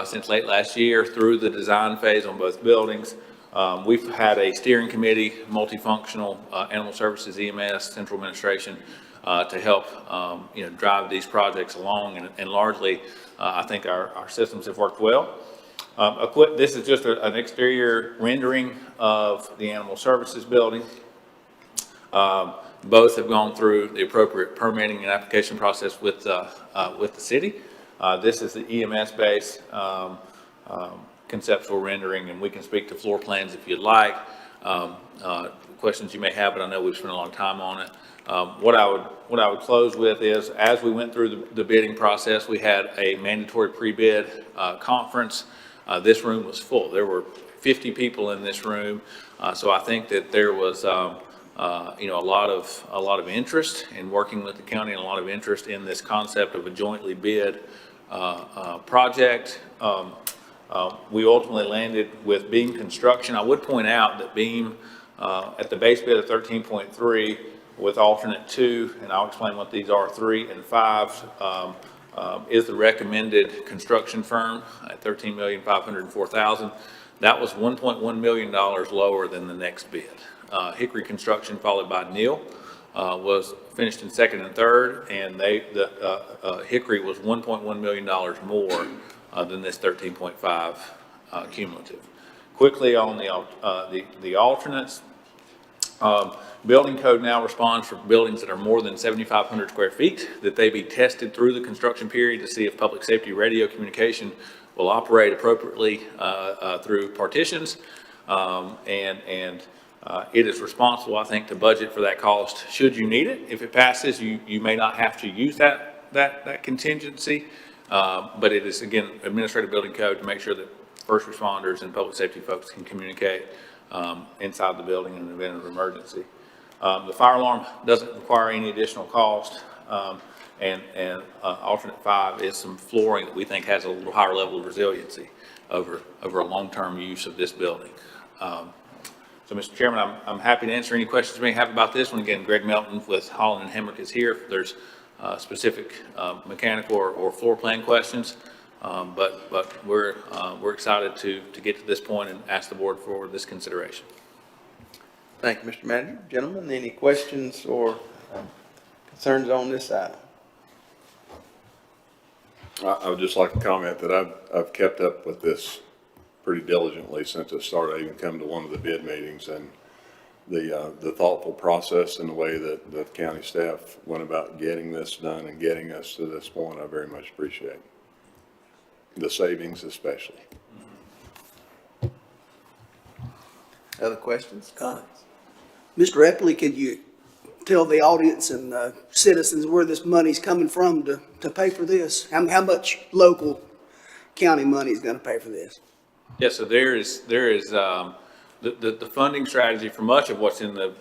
since late last year through the design phase on both buildings. We've had a steering committee, multifunctional, animal services, EMS, central administration, to help drive these projects along, and largely I think our systems have worked well. This is just an exterior rendering of the animal services building. Both have gone through the appropriate permitting and application process with the city. This is the EMS base conceptual rendering, and we can speak to floor plans if you'd like. Questions you may have, but I know we've spent a long time on it. What I would close with is, as we went through the bidding process, we had a mandatory pre-bid conference. This room was full. There were 50 people in this room. So I think that there was, you know, a lot of interest in working with the county and a lot of interest in this concept of a jointly bid project. We ultimately landed with Beam Construction. I would point out that Beam, at the base bid of 13.3 with alternate 2, and I'll explain what these are, 3 and 5, is the recommended construction firm at $13,504,000. That was $1.1 million lower than the next bid. Hickory Construction, followed by Neal, was finished in second and third, and Hickory was $1.1 million more than this 13.5 cumulative. Quickly on the alternates, building code now responds for buildings that are more than 7,500 square feet, that they be tested through the construction period to see if public safety radio communication will operate appropriately through partitions, it is responsible, I think, to budget for that cost should you need it. If it passes, you may not have to use that contingency, but it is, again, administrative building code to make sure that first responders and public safety folks can communicate inside the building in an event of emergency. The fire alarm doesn't require any additional cost, and alternate 5 is some flooring that we think has a little higher level of resiliency over a long-term use of this building. So, Mr. Chairman, I'm happy to answer any questions you may have about this one. Again, Greg Melton with Holland and Hemrick is here if there's specific mechanical or floor plan questions. But we're excited to get to this point and ask the board for this consideration. Thank you, Mr. Manager. Gentlemen, any questions or concerns on this item? I would just like to comment that I've kept up with this pretty diligently since it started. I even come to one of the bid meetings, and the thoughtful process and the way that the county staff went about getting this done and getting us to this point, I very much appreciate. The savings especially. Other questions, comments? Mr. Epley, could you tell the audience and citizens where this money's coming from to pay for this? How much local county money is going to pay for this? Yes, so there is the funding strategy for much of what's in the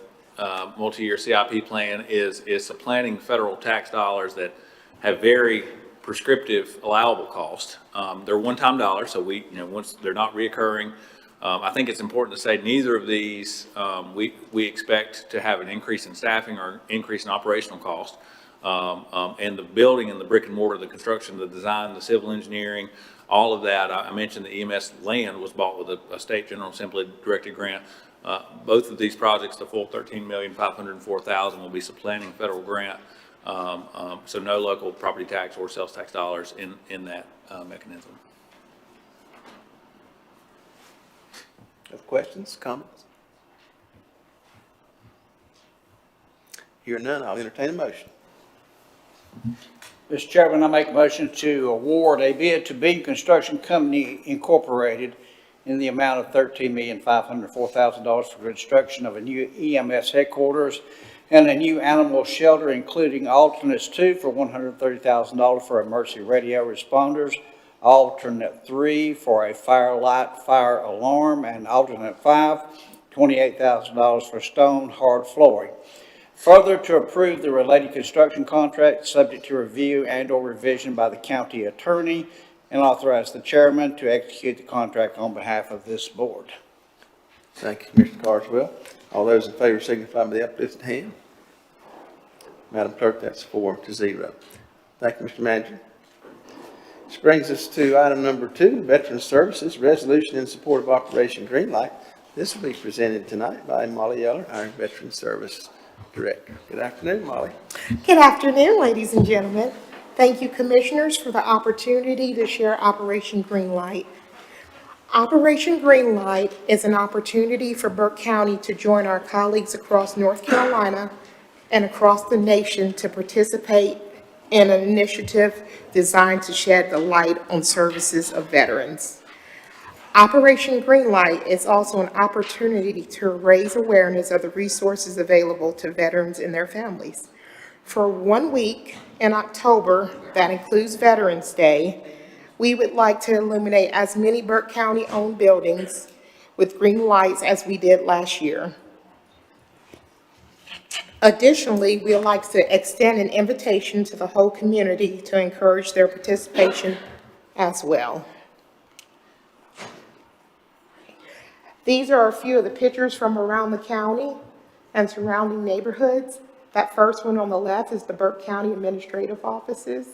multi-year CIP plan is supplanting federal tax dollars that have very prescriptive allowable cost. They're one-time dollars, so once they're not reoccurring. I think it's important to say neither of these we expect to have an increase in staffing or increase in operational cost. And the building and the brick and mortar, the construction, the design, the civil engineering, all of that. I mentioned the EMS land was bought with a state General Assembly directed grant. Both of these projects, the full $13,504,000 will be supplanting federal grant. So no local property tax or sales tax dollars in that mechanism. Other questions, comments? Hearing none, I'll entertain a motion. Mr. Chairman, I make a motion to award a bid to Beam Construction Company Incorporated in the amount of $13,504,000 for construction of a new EMS headquarters and a new animal shelter, including alternates 2 for $130,000 for emergency radio responders, alternate 3 for a fire light fire alarm, and alternate 5, $28,000 for stone hard flooring. Further, to approve the related construction contract subject to review and or revision by the county attorney, and authorize the chairman to execute the contract on behalf of this board. Thank you, Mr. Carswell. All those in favor signify by the uplifted hand. Madam Clerk, that's 4-0. Thank you, Mr. Manager. This brings us to item number 2, Veteran Services, resolution in support of Operation Greenlight. This will be presented tonight by Molly Yeller, our Veteran Service Director. Good afternoon, Molly. Good afternoon, ladies and gentlemen. Thank you, Commissioners, for the opportunity to share Operation Greenlight. Operation Greenlight is an opportunity for Burke County to join our colleagues across North Carolina and across the nation to participate in an initiative designed to shed the light on services of veterans. Operation Greenlight is also an opportunity to raise awareness of the resources available to veterans and their families. For 1 week in October, that includes Veterans Day, we would like to illuminate as many Burke County-owned buildings with green lights as we did last year. Additionally, we would like to extend an invitation to the whole community to encourage their participation as well. These are a few of the pictures from around the county and surrounding neighborhoods. That first one on the left is the Burke County Administrative Offices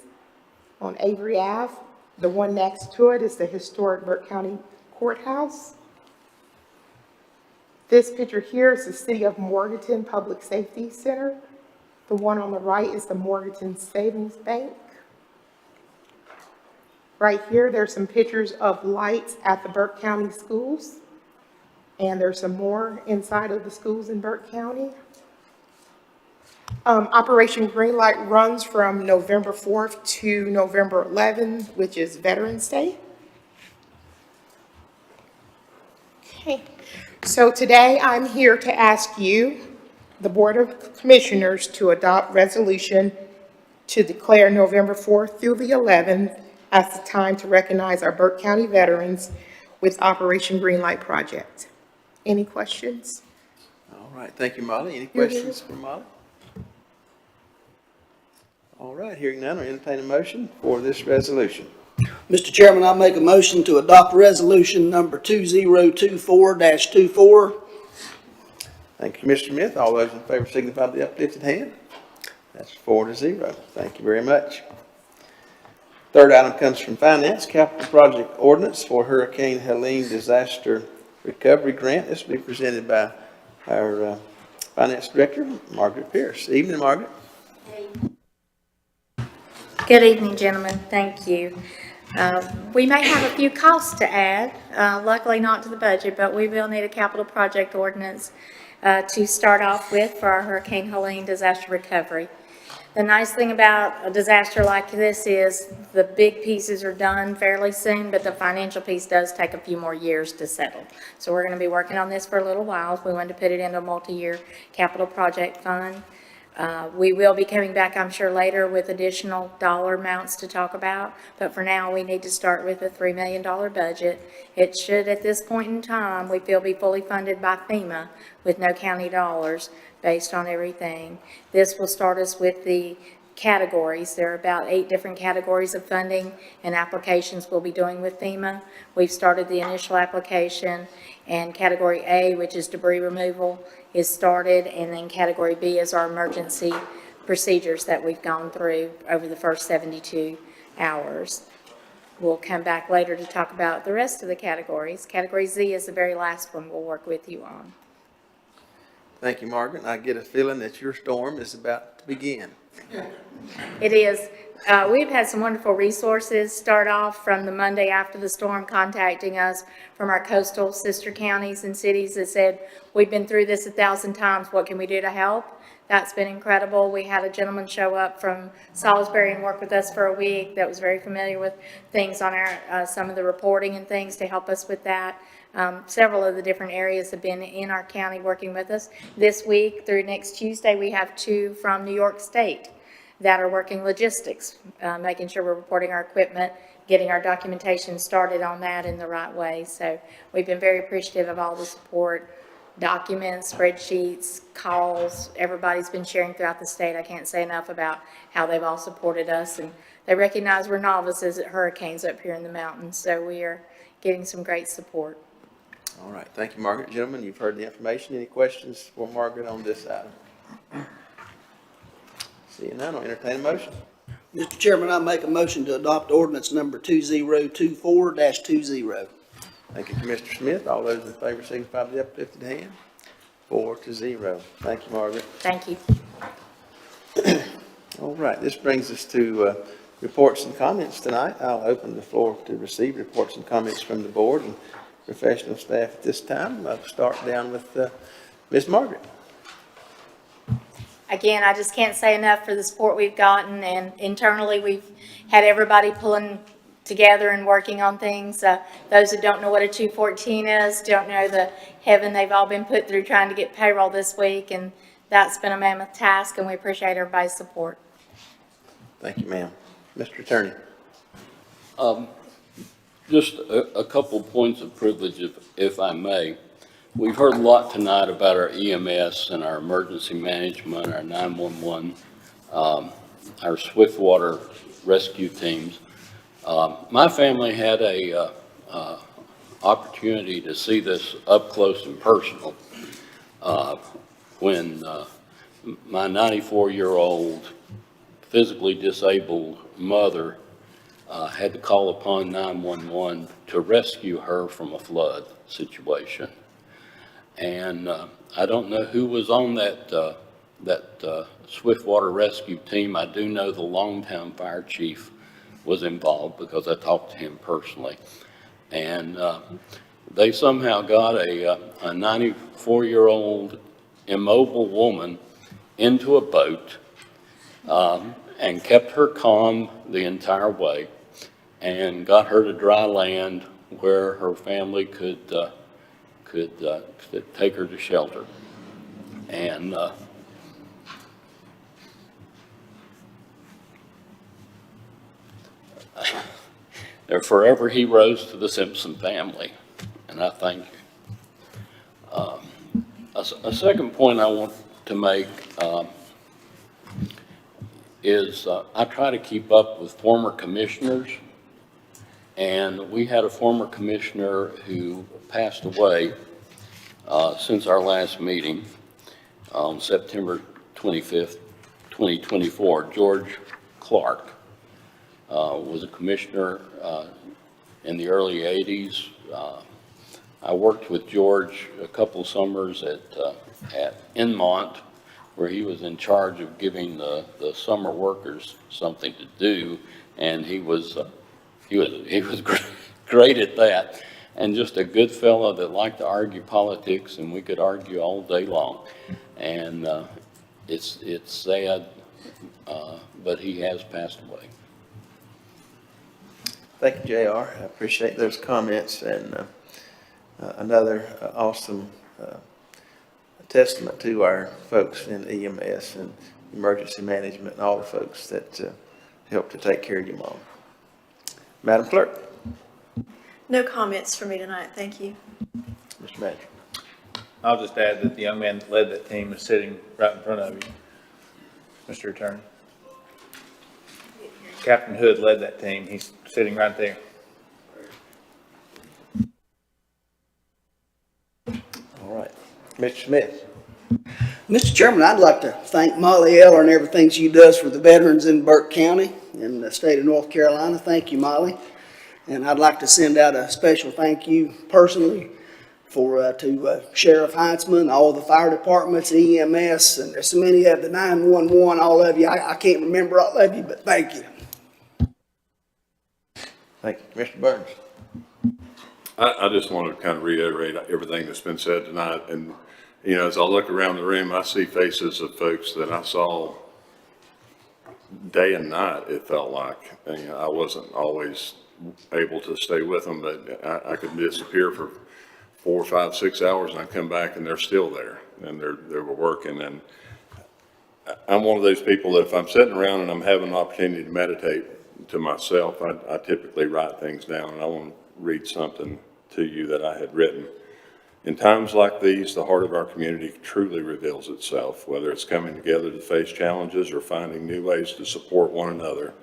on Avery Ave. The one next to it is the historic Burke County Courthouse. This picture here is the City of Morganton Public Safety Center. The one on the right is the Morganton Savings Bank. Right here, there's some pictures of lights at the Burke County schools. And there's some more inside of the schools in Burke County. Operation Greenlight runs from November 4th to November 11th, which is Veterans Day. Okay, so today I'm here to ask you, the Board of Commissioners, to adopt resolution to declare November 4th through the 11th as the time to recognize our Burke County veterans with Operation Greenlight project. Any questions? All right, thank you, Molly. Any questions for Molly? All right, hearing none, I'll entertain a motion for this resolution. Mr. Chairman, I make a motion to adopt resolution number 2024-24. Thank you, Commissioner Smith. All those in favor signify by the uplifted hand. That's 4-0. Thank you very much. Third item comes from Finance, Capital Project Ordinance for Hurricane Helene Disaster Recovery Grant. This will be presented by our Finance Director, Margaret Pierce. Evening, Margaret. Good evening, gentlemen. Thank you. We may have a few costs to add, luckily not to the budget, but we will need a capital project ordinance to start off with for our Hurricane Helene disaster recovery. The nice thing about a disaster like this is the big pieces are done fairly soon, but the financial piece does take a few more years to settle. So we're going to be working on this for a little while. We wanted to put it into a multi-year capital project fund. We will be coming back, I'm sure, later with additional dollar amounts to talk about, but for now, we need to start with a $3 million budget. It should, at this point in time, we feel be fully funded by FEMA with no county dollars based on everything. This will start us with the categories. There are about 8 different categories of funding and applications we'll be doing with FEMA. We've started the initial application, and Category A, which is debris removal, is started, and then Category B is our emergency procedures that we've gone through over the first 72 hours. We'll come back later to talk about the rest of the categories. Category Z is the very last one we'll work with you on. Thank you, Margaret. I get a feeling that your storm is about to begin. It is. We've had some wonderful resources start off from the Monday after the storm contacting us from our coastal sister counties and cities that said, we've been through this 1,000 times. What can we do to help? That's been incredible. We had a gentleman show up from Salisbury and work with us for a week that was very familiar with things on our some of the reporting and things to help us with that. Several of the different areas have been in our county working with us. This week through next Tuesday, we have 2 from New York State that are working logistics, making sure we're reporting our equipment, getting our documentation started on that in the right way. So we've been very appreciative of all the support, documents, spreadsheets, calls. Everybody's been sharing throughout the state. I can't say enough about how they've all supported us, and they recognize we're novices at hurricanes up here in the mountains. So we are getting some great support. All right, thank you, Margaret. Gentlemen, you've heard the information. Any questions for Margaret on this item? Seeing none, I'll entertain a motion. Mr. Chairman, I make a motion to adopt ordinance number 2024-20. Thank you, Commissioner Smith. All those in favor signify by the uplifted hand. 4-0. Thank you, Margaret. Thank you. All right, this brings us to reports and comments tonight. I'll open the floor to receive reports and comments from the board and professional staff at this time. I'll start down with Ms. Margaret. Again, I just can't say enough for the support we've gotten, and internally we've had everybody pulling together and working on things. Those that don't know what a 214 is, don't know the heaven they've all been put through trying to get payroll this week, and that's been a mammoth task, and we appreciate everybody's support. Thank you, ma'am. Mr. Attorney. Just a couple points of privilege, if I may. We've heard a lot tonight about our EMS and our emergency management, our 911, our swiftwater rescue teams. My family had a opportunity to see this up close and personal when my 94-year-old physically disabled mother had to call upon 911 to rescue her from a flood situation. And I don't know who was on that swiftwater rescue team. I do know the Longtown fire chief was involved because I talked to him personally. And they somehow got a 94-year-old immobile woman into a boat and kept her calm the entire way and got her to dry land where her family could take her to shelter. And they're forever heroes to the Simpson family, and I thank you. A second point I want to make is I try to keep up with former commissioners, and we had a former commissioner who passed away since our last meeting on September 25th, 2024. George Clark was a commissioner in the early 80s. I worked with George a couple summers at Enmont, where he was in charge of giving the summer workers something to do, and he was great at that, and just a good fellow that liked to argue politics, and we could argue all day long. And it's sad, but he has passed away. Thank you, JR. I appreciate those comments, and another awesome testament to our folks in EMS and emergency management and all the folks that help to take care of your mom. Madam Clerk. No comments for me tonight, thank you. Mr. Manager. I'll just add that the young man that led that team is sitting right in front of you, Mr. Attorney. Captain Hood led that team. He's sitting right there. All right. Mr. Smith. Mr. Chairman, I'd like to thank Molly Eller and everything she does for the veterans in Burke County in the state of North Carolina. Thank you, Molly. And I'd like to send out a special thank you personally to Sheriff Heintzman, all the fire departments, EMS, and there's so many of the 911, all of you. I can't remember all of you, but thank you. Thank you. Mr. Burns. I just want to kind of reiterate everything that's been said tonight. And, you know, as I look around the room, I see faces of folks that I saw day and night, it felt like. And, you know, I wasn't always able to stay with them, but I could disappear for 4, 5, 6 hours and I come back and they're still there and they were working. And I'm one of those people that if I'm sitting around and I'm having an opportunity to meditate to myself, I typically write things down, and I want to read something to you that I had written. In times like these, the heart of our community truly reveals itself, whether it's coming together to face challenges or finding new ways to support one another.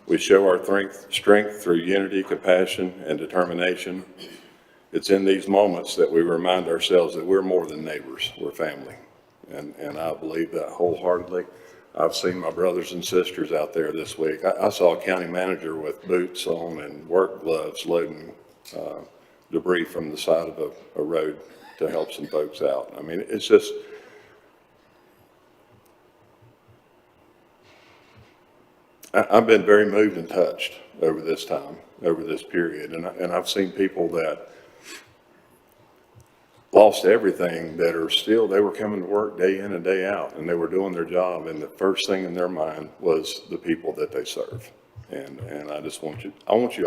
We show our strength through unity, compassion, and determination. It's in these moments that we remind ourselves that we're more than neighbors, we're family. And I believe that wholeheartedly. I've seen my brothers and sisters out there this week. I saw a county manager with boots on and work gloves loading debris from the side of a road to help some folks out. I mean, it's just, I've been very moved and touched over this time, over this period. And I've seen people that lost everything that are still, they were coming to work day in and day out and they were doing their job. And the first thing in their mind was the people that they serve. And I just want you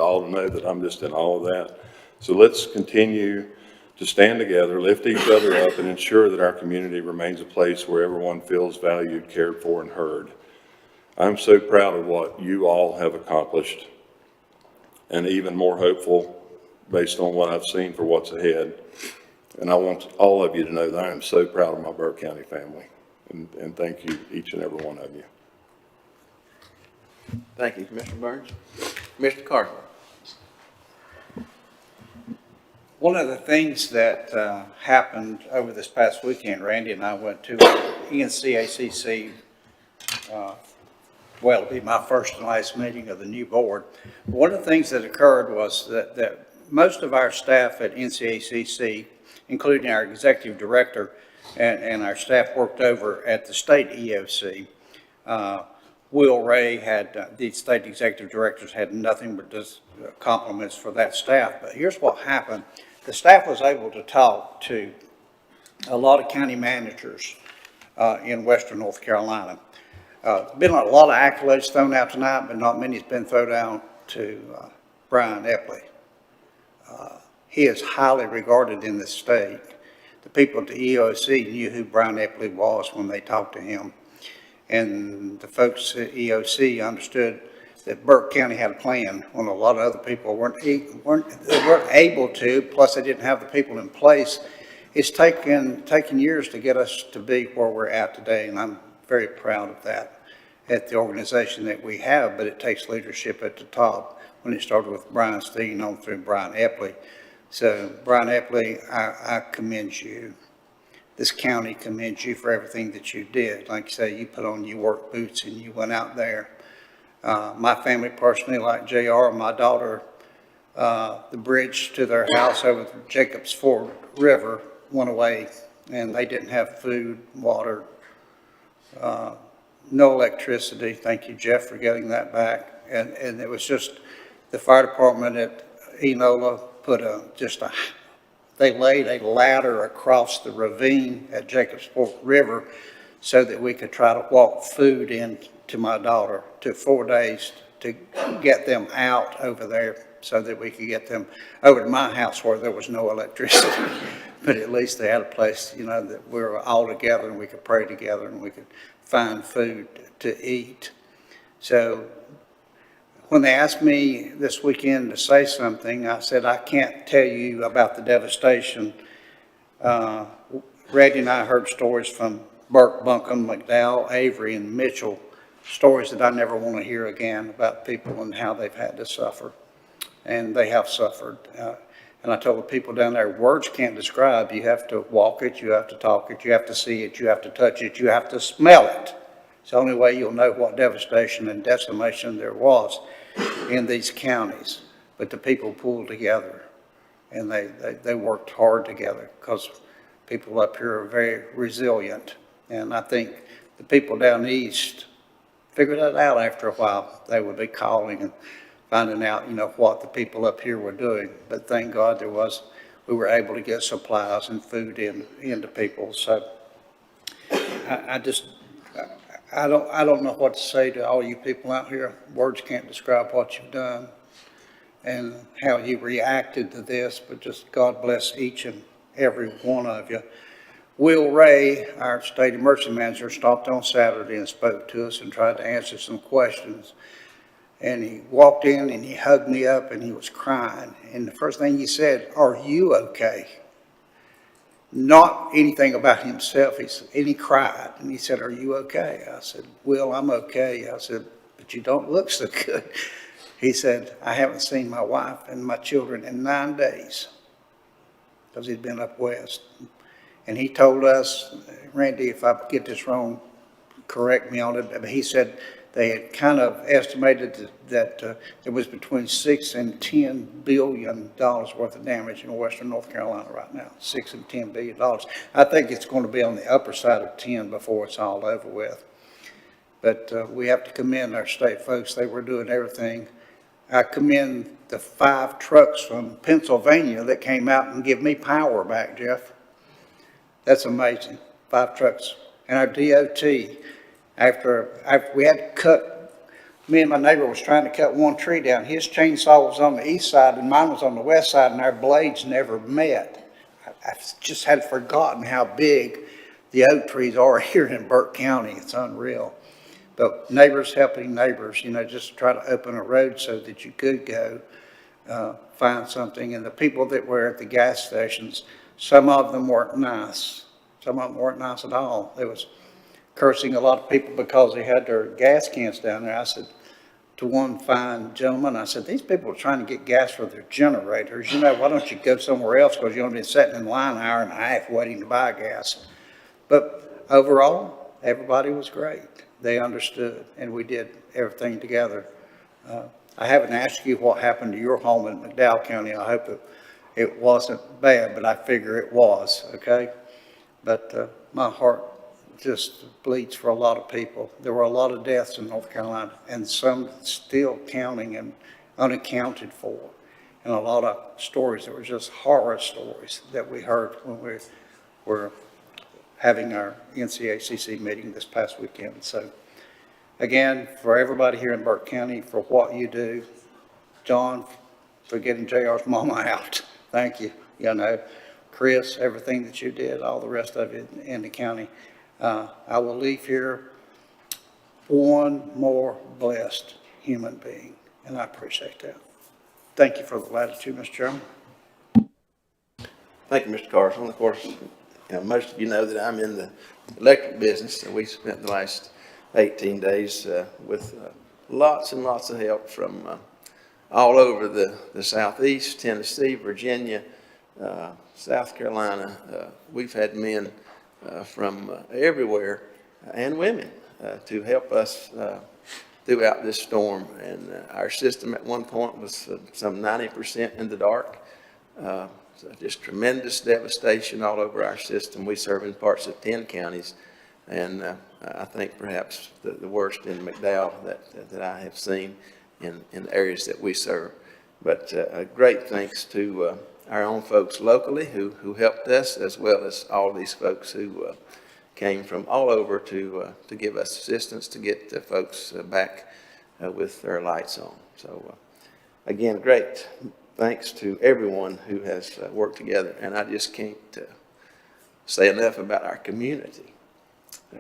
all to know that I'm just in awe of that. So let's continue to stand together, lift each other up, and ensure that our community remains a place where everyone feels valued, cared for, and heard. I'm so proud of what you all have accomplished, and even more hopeful based on what I've seen for what's ahead. And I want all of you to know that I am so proud of my Burke County family, and thank you, each and every one of you. Thank you, Commissioner Burns. Commissioner Carter. One of the things that happened over this past weekend, Randy and I went to ENCACC, well, it'll be my first and last meeting of the new board. One of the things that occurred was that most of our staff at NCACC, including our executive director and our staff worked over at the state EOC. Will Ray had, the state executive directors had nothing but just compliments for that staff. But here's what happened. The staff was able to talk to a lot of county managers in western North Carolina. Been a lot of accolades thrown out tonight, but not many has been thrown out to Brian Epley. He is highly regarded in the state. The people at the EOC knew who Brian Epley was when they talked to him. And the folks at EOC understood that Burke County had a plan when a lot of other people weren't able to, plus they didn't have the people in place. It's taken years to get us to be where we're at today, and I'm very proud of that at the organization that we have, but it takes leadership at the top when it started with Brian Steen on through Brian Epley. So Brian Epley, I commend you. This county commends you for everything that you did. Like you say, you put on your work boots and you went out there. My family personally, like JR, my daughter, the bridge to their house over the Jacobs Fork River went away, and they didn't have food, water, no electricity. Thank you, Jeff, for getting that back. And it was just the fire department at Enola put they laid a ladder across the ravine at Jacobs Fork River so that we could try to walk food in to my daughter. It took 4 days to get them out over there so that we could get them over to my house where there was no electricity. But at least they had a place, you know, that we were all together and we could pray together and we could find food to eat. So when they asked me this weekend to say something, I said, I can't tell you about the devastation. Randy and I heard stories from Burke, Buncombe, McDowell, Avery, and Mitchell, stories that I never want to hear again about people and how they've had to suffer. And they have suffered. And I told the people down there, words can't describe. You have to walk it, you have to talk it, you have to see it, you have to touch it, you have to smell it. It's the only way you'll know what devastation and decimation there was in these counties. But the people pulled together and they worked hard together because people up here are very resilient. And I think the people down east figured that out after a while. They would be calling and finding out, you know, what the people up here were doing. But thank God we were able to get supplies and food into people. So I don't know what to say to all you people out here. Words can't describe what you've done and how you reacted to this, but just God bless each and every one of you. Will Ray, our state emergency manager, stopped on Saturday and spoke to us and tried to answer some questions. And he walked in and he hugged me up and he was crying. And the first thing he said, "Are you okay?" Not anything about himself. And he cried and he said, "Are you okay?" I said, "Will, I'm okay." I said, "But you don't look so good." He said, "I haven't seen my wife and my children in 9 days," because he'd been up west. And he told us, Randy, if I get this wrong, correct me on it, but he said they had kind of estimated that it was between $6 and $10 billion worth of damage in western North Carolina right now, $6 and $10 billion. I think it's going to be on the upper side of 10 before it's all over with. But we have to commend our state folks. They were doing everything. I commend the 5 trucks from Pennsylvania that came out and give me power back, Jeff. That's amazing, 5 trucks. And our DOT, after we had to cut, me and my neighbor was trying to cut one tree down. His chainsaw was on the east side and mine was on the west side, and our blades never met. I just had forgotten how big the oak trees are here in Burke County. It's unreal. But neighbors helping neighbors, you know, just try to open a road so that you could go. find something. And the people that were at the gas stations, some of them weren't nice. Some of them weren't nice at all. They was cursing a lot of people because they had their gas cans down there. I said to one fine gentleman, I said, these people are trying to get gas for their generators. You know, why don't you go somewhere else, because you've only been sitting in line an hour and a half waiting to buy gas. But overall, everybody was great. They understood, and we did everything together. I haven't asked you what happened to your home in McDowell County. I hope it wasn't bad, but I figure it was, okay? But my heart just bleeds for a lot of people. There were a lot of deaths in North Carolina, and some still counting and unaccounted for. And a lot of stories that were just horror stories that we heard when we were having our NCACC meeting this past weekend. So again, for everybody here in Burke County, for what you do, John, for getting JR's mama out, thank you. You know, Chris, everything that you did, all the rest of it in the county. I will leave here one more blessed human being, and I appreciate that. Thank you for the latitude, Mr. Chairman. Thank you, Mr. Carson. Of course, you know, most of you know that I'm in the electric business, and we spent the last 18 days with lots and lots of help from all over the Southeast, Tennessee, Virginia, South Carolina. We've had men from everywhere and women to help us throughout this storm. And our system at one point was some 90% in the dark. So just tremendous devastation all over our system. We serve in parts of 10 counties, and I think perhaps the worst in McDowell that I have seen in areas that we serve. But great thanks to our own folks locally who helped us, as well as all these folks who came from all over to give us assistance to get the folks back with their lights on. So again, great thanks to everyone who has worked together. And I just can't say enough about our community,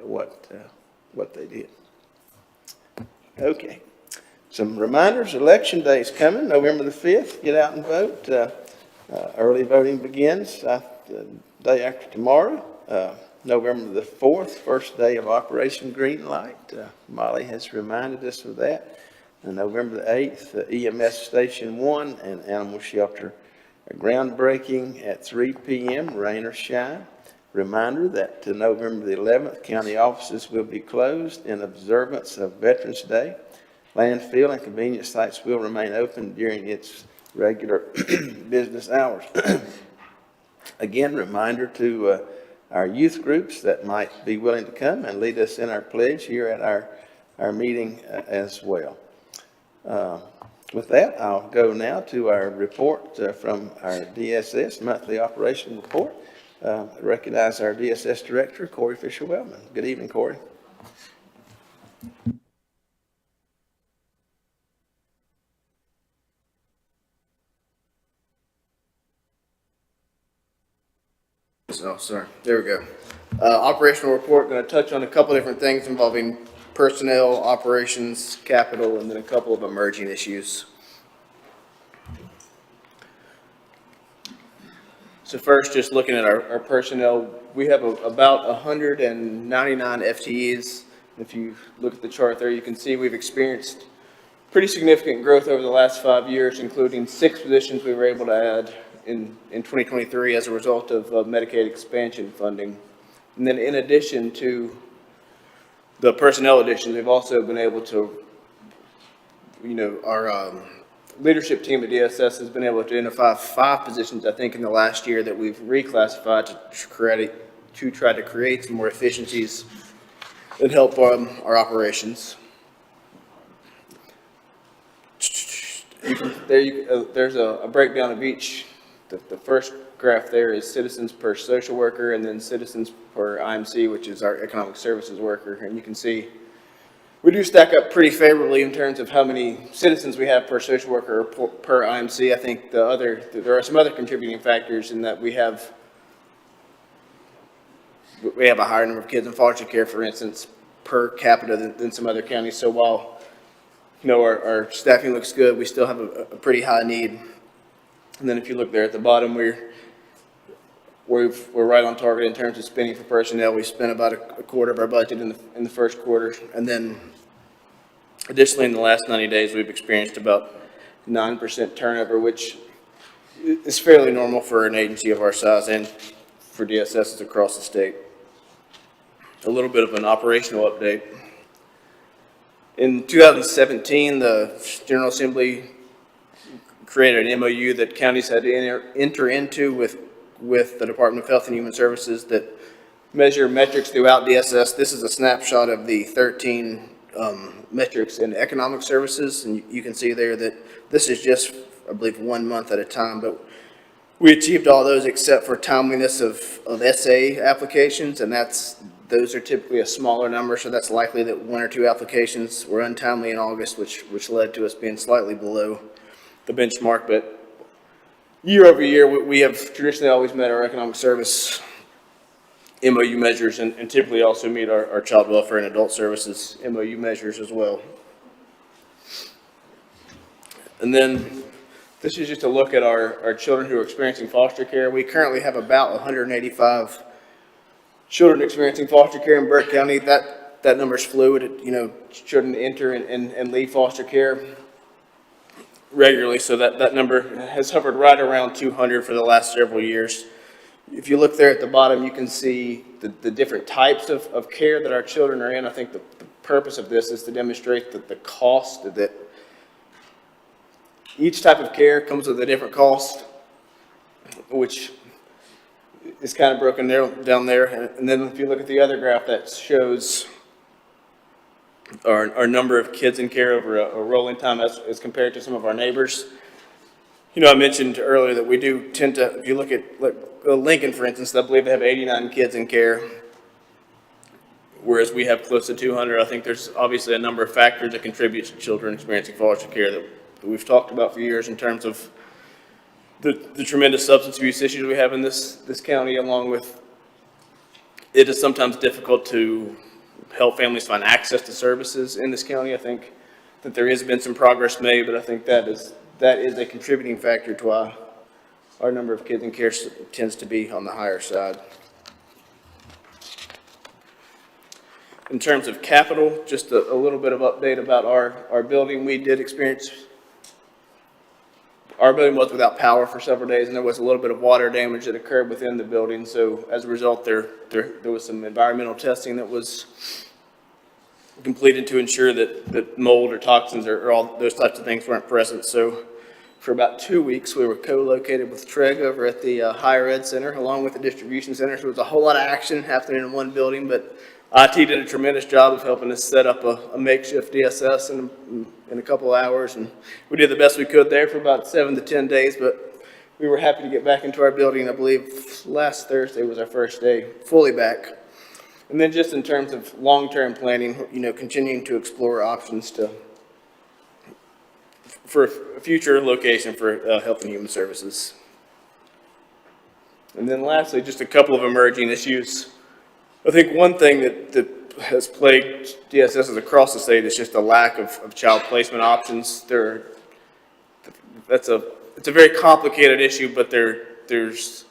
what they did. Okay. Some reminders: Election Day is coming, November the 5th. Get out and vote. Early voting begins the day after tomorrow, November the 4th, first day of Operation Greenlight. Molly has reminded us of that. And November the 8th, EMS Station 1 and Animal Shelter groundbreaking at 3 p.m., rain or shine. Reminder that November the 11th, county offices will be closed in observance of Veterans Day. Landfill and convenience sites will remain open during its regular business hours. Again, reminder to our youth groups that might be willing to come and lead us in our pledge here at our meeting as well. With that, I'll go now to our report from our DSS, monthly operation report. Recognize our DSS director, Corey Fisher-Wellman. Good evening, Corey. Oh, sorry. There we go. Operational report, going to touch on a couple different things involving personnel, operations, capital, and then a couple of emerging issues. So first, just looking at our personnel, we have about 199 FTEs. If you look at the chart there, you can see we've experienced pretty significant growth over the last 5 years, including 6 positions we were able to add in 2023 as a result of Medicaid expansion funding. And then in addition to the personnel additions, we've also been able to, our leadership team at DSS has been able to identify 5 positions, I think, in the last year that we've reclassified to try to create some more efficiencies that help our operations. There's a breakdown of each. The first graph there is citizens per social worker, and then citizens per IMC, which is our economic services worker. And you can see we do stack up pretty favorably in terms of how many citizens we have per social worker or per IMC. I think there are some other contributing factors in that we have a higher number of kids in foster care, for instance, per capita than some other counties. So while you know, our staffing looks good. We still have a pretty high need. And then if you look there at the bottom, we're right on target in terms of spending for personnel. We spent about a quarter of our budget in the first quarter. And then additionally, in the last 90 days, we've experienced about 9% turnover, which is fairly normal for an agency of our size and for DSSs across the state. A little bit of an operational update. In 2017, the General Assembly created an MOU that counties had to enter into with the Department of Health and Human Services that measure metrics throughout DSS. This is a snapshot of the 13 metrics in economic services, and you can see there that this is just, I believe, 1 month at a time, but we achieved all those except for timeliness of SA applications, and those are typically a smaller number, so that's likely that 1 or 2 applications were untimely in August, which led to us being slightly below the benchmark. But year over year, we have traditionally always met our economic service MOU measures and typically also meet our child welfare and adult services MOU measures as well. And then this is just a look at our children who are experiencing foster care. We currently have about 185 children experiencing foster care in Burke County. That number is fluid. You know, children enter and leave foster care regularly, so that number has hovered right around 200 for the last several years. If you look there at the bottom, you can see the different types of care that our children are in. I think the purpose of this is to demonstrate that the cost, that each type of care comes with a different cost, which is kind of broken down there. And then if you look at the other graph that shows our number of kids in care over a rolling time as compared to some of our neighbors. You know, I mentioned earlier that we do tend to, if you look at Lincoln, for instance, I believe they have 89 kids in care, whereas we have close to 200. I think there's obviously a number of factors that contribute to children experiencing foster care that we've talked about for years in terms of the tremendous substance abuse issues we have in this county, along with it is sometimes difficult to help families find access to services in this county. I think that there has been some progress made, but I think that is a contributing factor to why our number of kids in care tends to be on the higher side. In terms of capital, just a little bit of update about our building. We did experience, our building was without power for several days, and there was a little bit of water damage that occurred within the building. So as a result, there was some environmental testing that was completed to ensure that mold or toxins or all those types of things weren't present. So for about 2 weeks, we were co-located with TREG over at the Higher Ed Center, along with the distribution center. So there was a whole lot of action happening in one building, but IT did a tremendous job of helping us set up a makeshift DSS in a couple of hours. And we did the best we could there for about 7 to 10 days, but we were happy to get back into our building. I believe last Thursday was our first day fully back. And then just in terms of long-term planning, you know, continuing to explore options for a future location for Health and Human Services. And then lastly, just a couple of emerging issues. I think one thing that has plagued DSSs across the state is just a lack of child placement options. It's a very complicated issue, but there's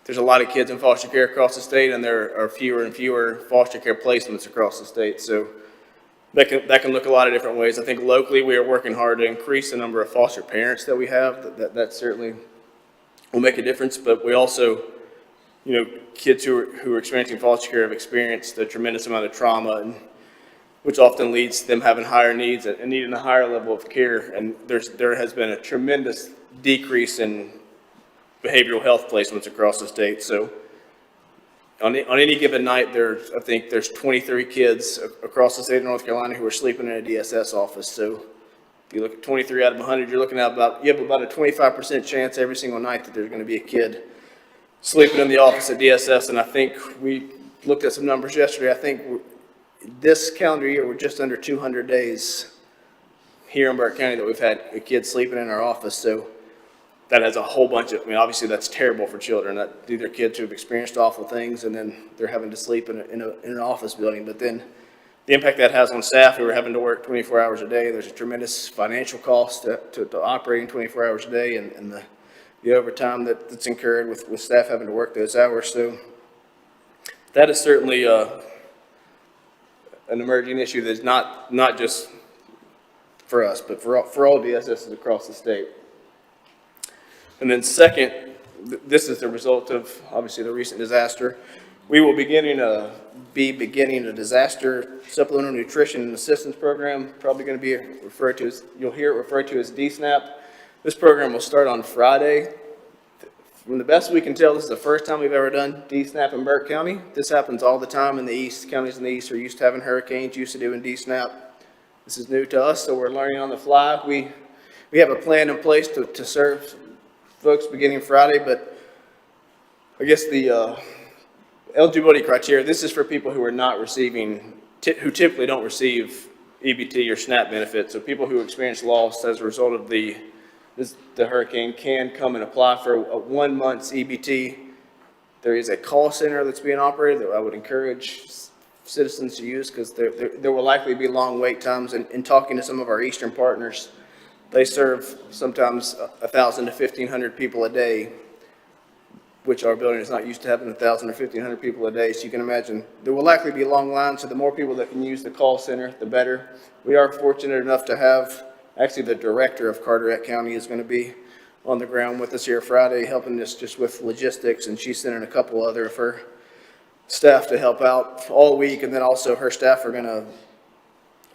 a lot of kids in foster care across the state, and there are fewer and fewer foster care placements across the state. So that can look a lot of different ways. I think locally we are working hard to increase the number of foster parents that we have. That certainly will make a difference. But we also, you know, kids who are experiencing foster care have experienced a tremendous amount of trauma, and which often leads to them having higher needs and needing a higher level of care. And there has been a tremendous decrease in behavioral health placements across the state. So on any given night, I think there's 23 kids across the state of North Carolina who are sleeping in a DSS office. So if you look at 23 out of 100, you're looking at you have about a 25% chance every single night that there's going to be a kid sleeping in the office at DSS. And I think we looked at some numbers yesterday. I think this calendar year, we're just under 200 days here in Burke County that we've had a kid sleeping in our office. So that has a whole bunch of, I mean, obviously that's terrible for children. These are kids who have experienced awful things, and then they're having to sleep in an office building. But then the impact that has on staff who are having to work 24 hours a day. There's a tremendous financial cost to operating 24 hours a day, and the overtime that's incurred with staff having to work those hours. So that is certainly an emerging issue that's not just for us, but for all DSSs across the state. And then second, this is the result of obviously the recent disaster. We will be beginning a disaster supplemental nutrition and assistance program, probably going to be referred to as, you'll hear it referred to as DSNAP. This program will start on Friday. From the best we can tell, this is the first time we've ever done DSNAP in Burke County. This happens all the time in the east. Counties in the east are used to having hurricanes, used to doing DSNAP. This is new to us, so we're learning on the fly. We have a plan in place to serve folks beginning Friday, but I guess the eligibility criteria, this is for people who are not receiving, who typically don't receive EBT or SNAP benefits. So people who experience loss as a result of the hurricane can come and apply for a 1 month's EBT. There is a call center that's being operated that I would encourage citizens to use, because there will likely be long wait times. And in talking to some of our eastern partners, they serve sometimes 1,000 to 1,500 people a day, which our building is not used to having 1,000 or 1,500 people a day. So you can imagine there will likely be long lines. So the more people that can use the call center, the better. We are fortunate enough to have, actually the director of Carteret County is going to be on the ground with us here Friday, helping us just with logistics, and she's sending a couple other of her staff to help out all week. And then also her staff are going to,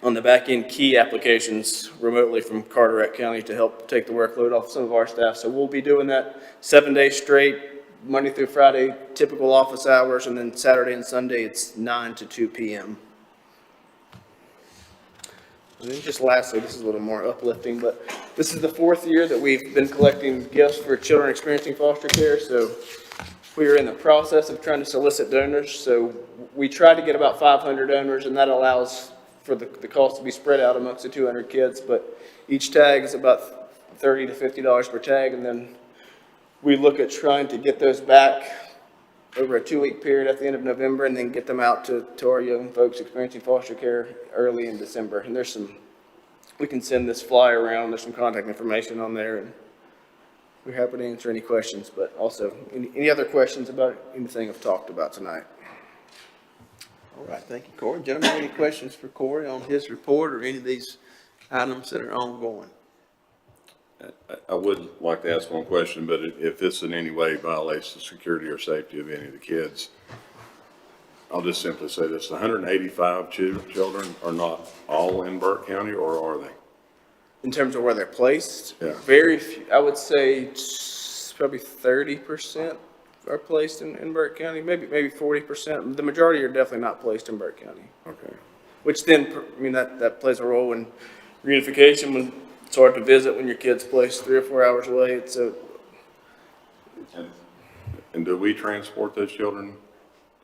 on the back end, key applications remotely from Carteret County to help take the workload off some of our staff. So we'll be doing that 7 days straight, Monday through Friday, typical office hours, and then Saturday and Sunday it's 9 to 2 p.m. And then just lastly, this is a little more uplifting, but this is the 4th year that we've been collecting gifts for children experiencing foster care. So we are in the process of trying to solicit donors. So we try to get about 500 donors, and that allows for the cost to be spread out amongst the 200 kids. But each tag is about $30 to $50 per tag, and then we look at trying to get those back over a 2-week period at the end of November, and then get them out to our young folks experiencing foster care early in December. And there's some, we can send this flyer around. There's some contact information on there, and we're happy to answer any questions. But also, any other questions about anything I've talked about tonight? All right, thank you, Corey. Gentlemen, any questions for Corey on his report or any of these items that are ongoing? I would like to ask one question, but if this in any way violates the security or safety of any of the kids, I'll just simply say this: 185 children are not all in Burke County, or are they? In terms of where they're placed, Yeah. very few, I would say probably 30% are placed in Burke County, maybe 40%. The majority are definitely not placed in Burke County. Okay. Which then, I mean, that plays a role in reunification when it's hard to visit when your kid's placed 3 or 4 hours away. It's And do we transport those children?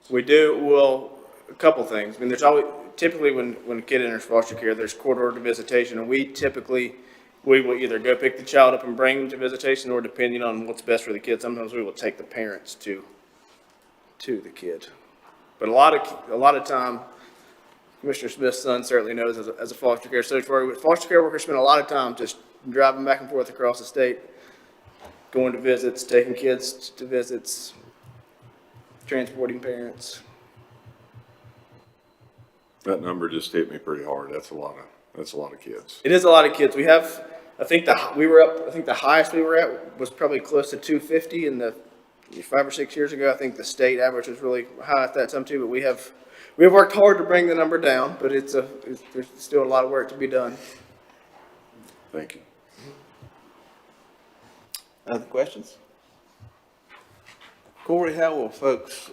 we do, well, a couple things. I mean, there's always, typically when a kid enters foster care, there's court-ordered visitation, and we will either go pick the child up and bring them to visitation, or depending on what's best for the kid, sometimes we will take the parents to the kid. But a lot of time, Commissioner Smith's son certainly knows as a foster care social worker, foster care workers spend a lot of time just driving back and forth across the state, going to visits, taking kids to visits, transporting parents. That number just hit me pretty hard. That's a lot of kids. It is a lot of kids. We have, I think the highest we were at was probably close to 250 in the 5 or 6 years ago. I think the state average was really high at that time too, but we have worked hard to bring the number down, but there's still a lot of work to be done. Thank you. Other questions? Corey, how will folks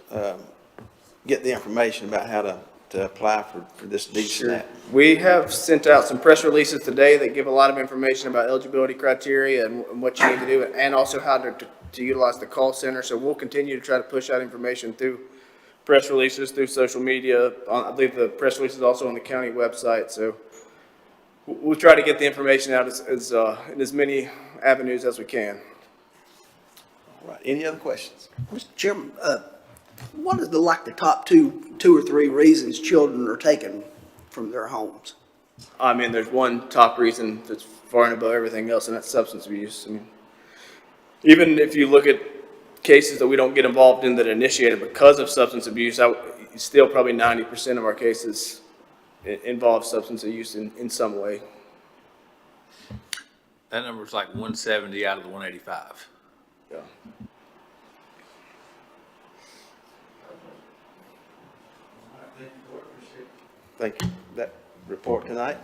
get the information about how to apply for this DSNAP? We have sent out some press releases today that give a lot of information about eligibility criteria and what you need to do, and also how to utilize the call center. So we'll continue to try to push out information through press releases, through social media. I believe the press release is also on the county website. So we'll try to get the information out in as many avenues as we can. All right, any other questions? Mr. Chairman, what is the top two or three reasons children are taking from their homes? I mean, there's one top reason that's far and above everything else, and that's substance abuse. I mean, even if you look at cases that we don't get involved in that are initiated because of substance abuse, still probably 90% of our cases involve substance abuse in some way. That number's like 170 out of the 185. Yeah. Thank you for that report tonight.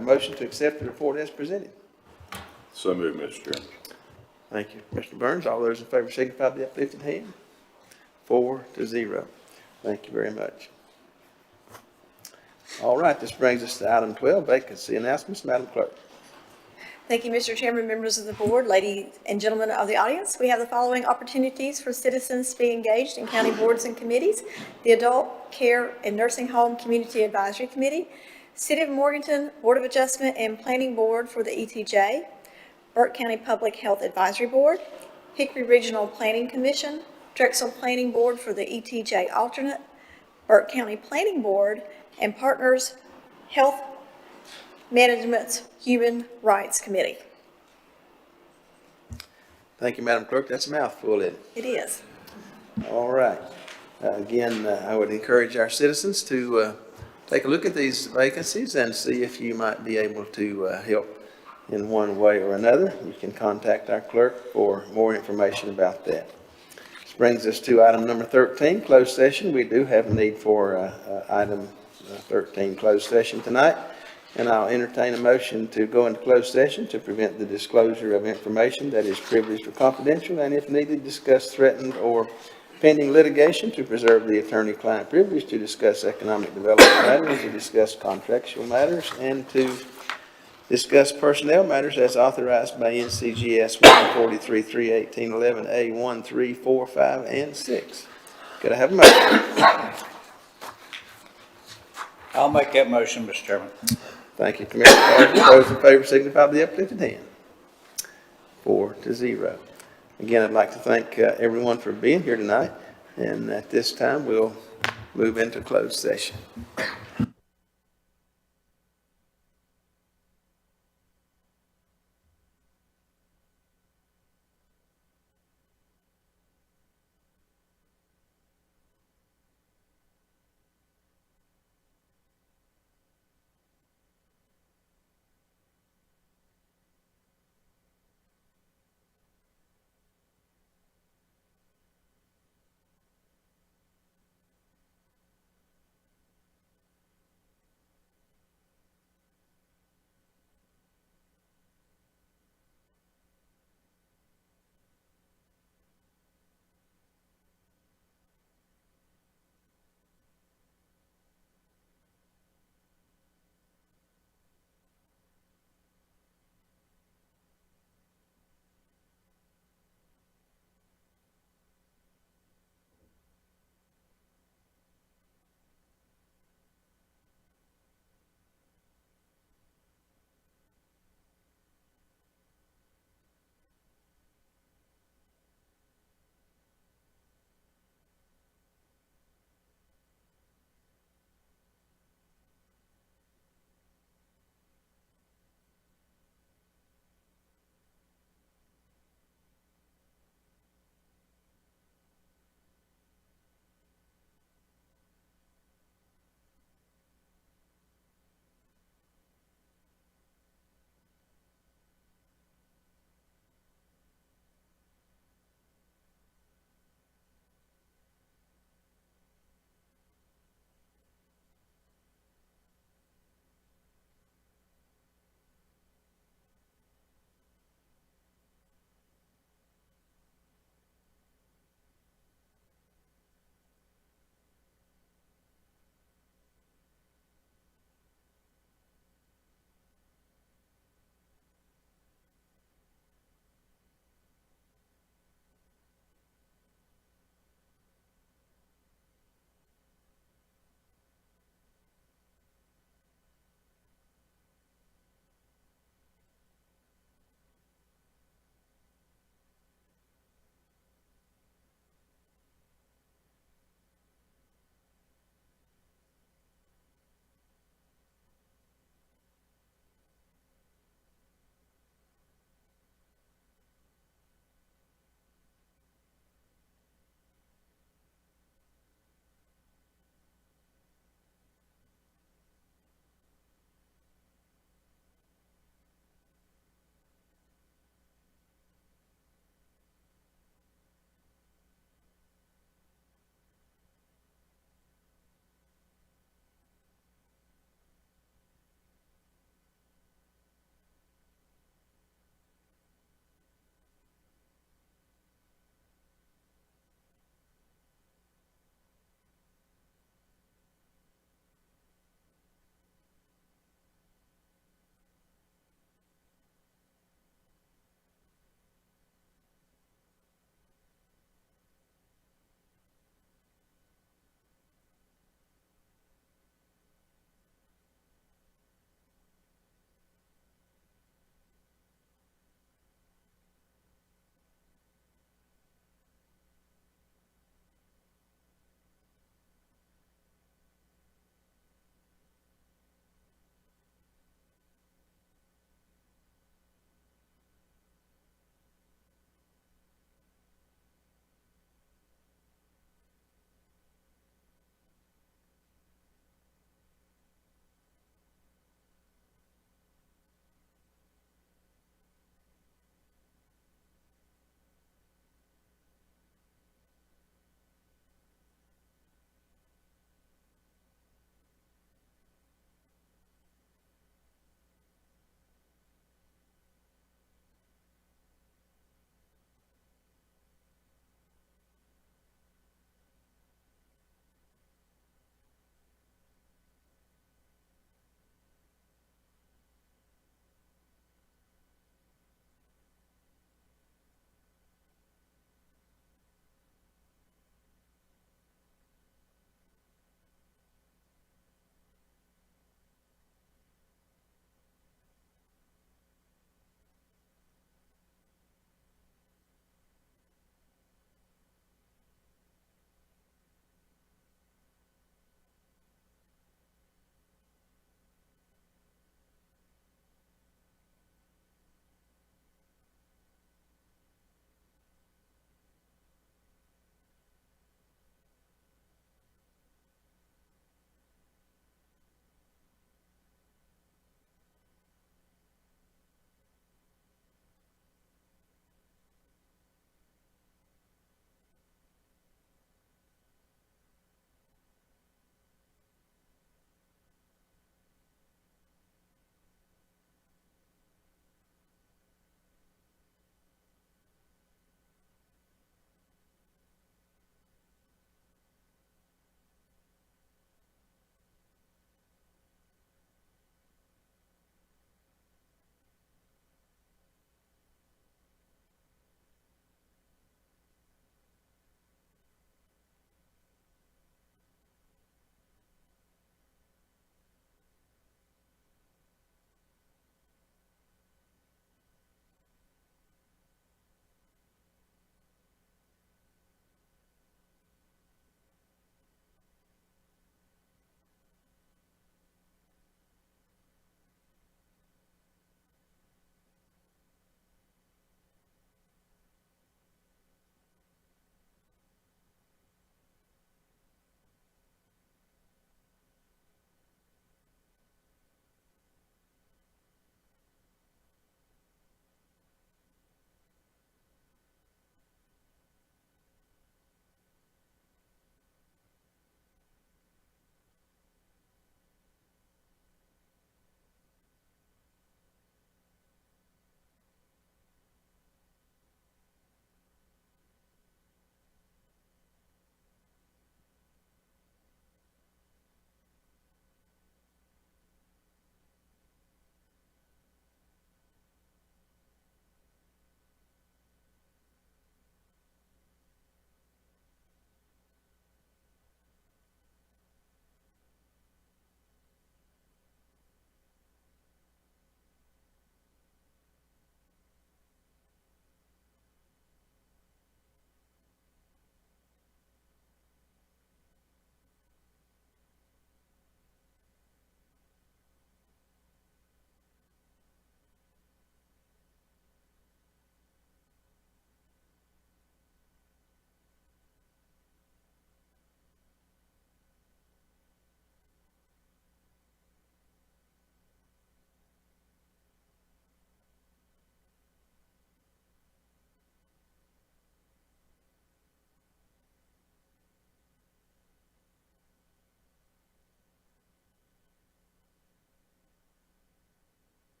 Motion to accept the report as presented. So moved, Mr. Chairman. Thank you, Mr. Burns. All those in favor signify by the uplifted hand. 4-0. Thank you very much. All right, this brings us to item 12, vacancy announcements. Madam Clerk. Thank you, Mr. Chairman, members of the board, ladies and gentlemen of the audience. We have the following opportunities for citizens to be engaged in county boards and committees: the Adult Care and Nursing Home Community Advisory Committee, City of Morganton Board of Adjustment and Planning Board for the ETJ, Burke County Public Health Advisory Board, Hickory Regional Planning Commission, Drexel Planning Board for the ETJ alternate, Burke County Planning Board, and Partners Health Management's Human Rights Committee. Thank you, Madam Clerk. That's a mouthful, isn't it? It is. All right. Again, I would encourage our citizens to take a look at these vacancies and see if you might be able to help in one way or another. You can contact our clerk for more information about that. This brings us to item number 13, closed session. We do have a need for item 13, closed session tonight. And I'll entertain a motion to go into closed session to prevent the disclosure of information that is privileged or confidential, and if needed, discuss threatened or pending litigation, to preserve the attorney-client privilege, to discuss economic development matters, to discuss contractual matters, and to discuss personnel matters as authorized by NCGS 143-318-11A 1, 3, 4, 5, and 6. Could I have a motion? I'll make that motion, Mr. Chairman. Thank you, Commissioner Carter. Those in favor signify by the uplifted hand. 4-0. Again, I'd like to thank everyone for being here tonight, and at this time, we'll move into closed session.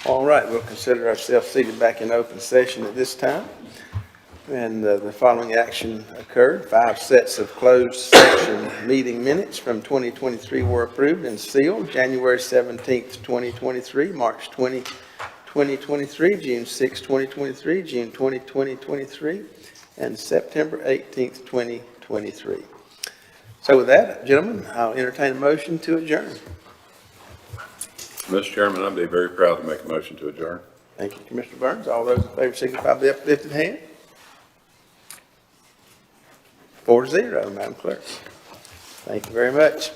All right, we'll consider ourselves seated back in open session at this time. And the following action occurred. 5 sets of closed section meeting minutes from 2023 were approved and sealed. January 17th, 2023, March 20, 2023, June 6, 2023, June 20, 2023, and September 18th, 2023. So with that, gentlemen, I'll entertain a motion to adjourn. Mr. Chairman, I'd be very proud to make a motion to adjourn. Thank you, Commissioner Burns. All those in favor signify by the uplifted hand. 4-0, Madam Clerk. Thank you very much.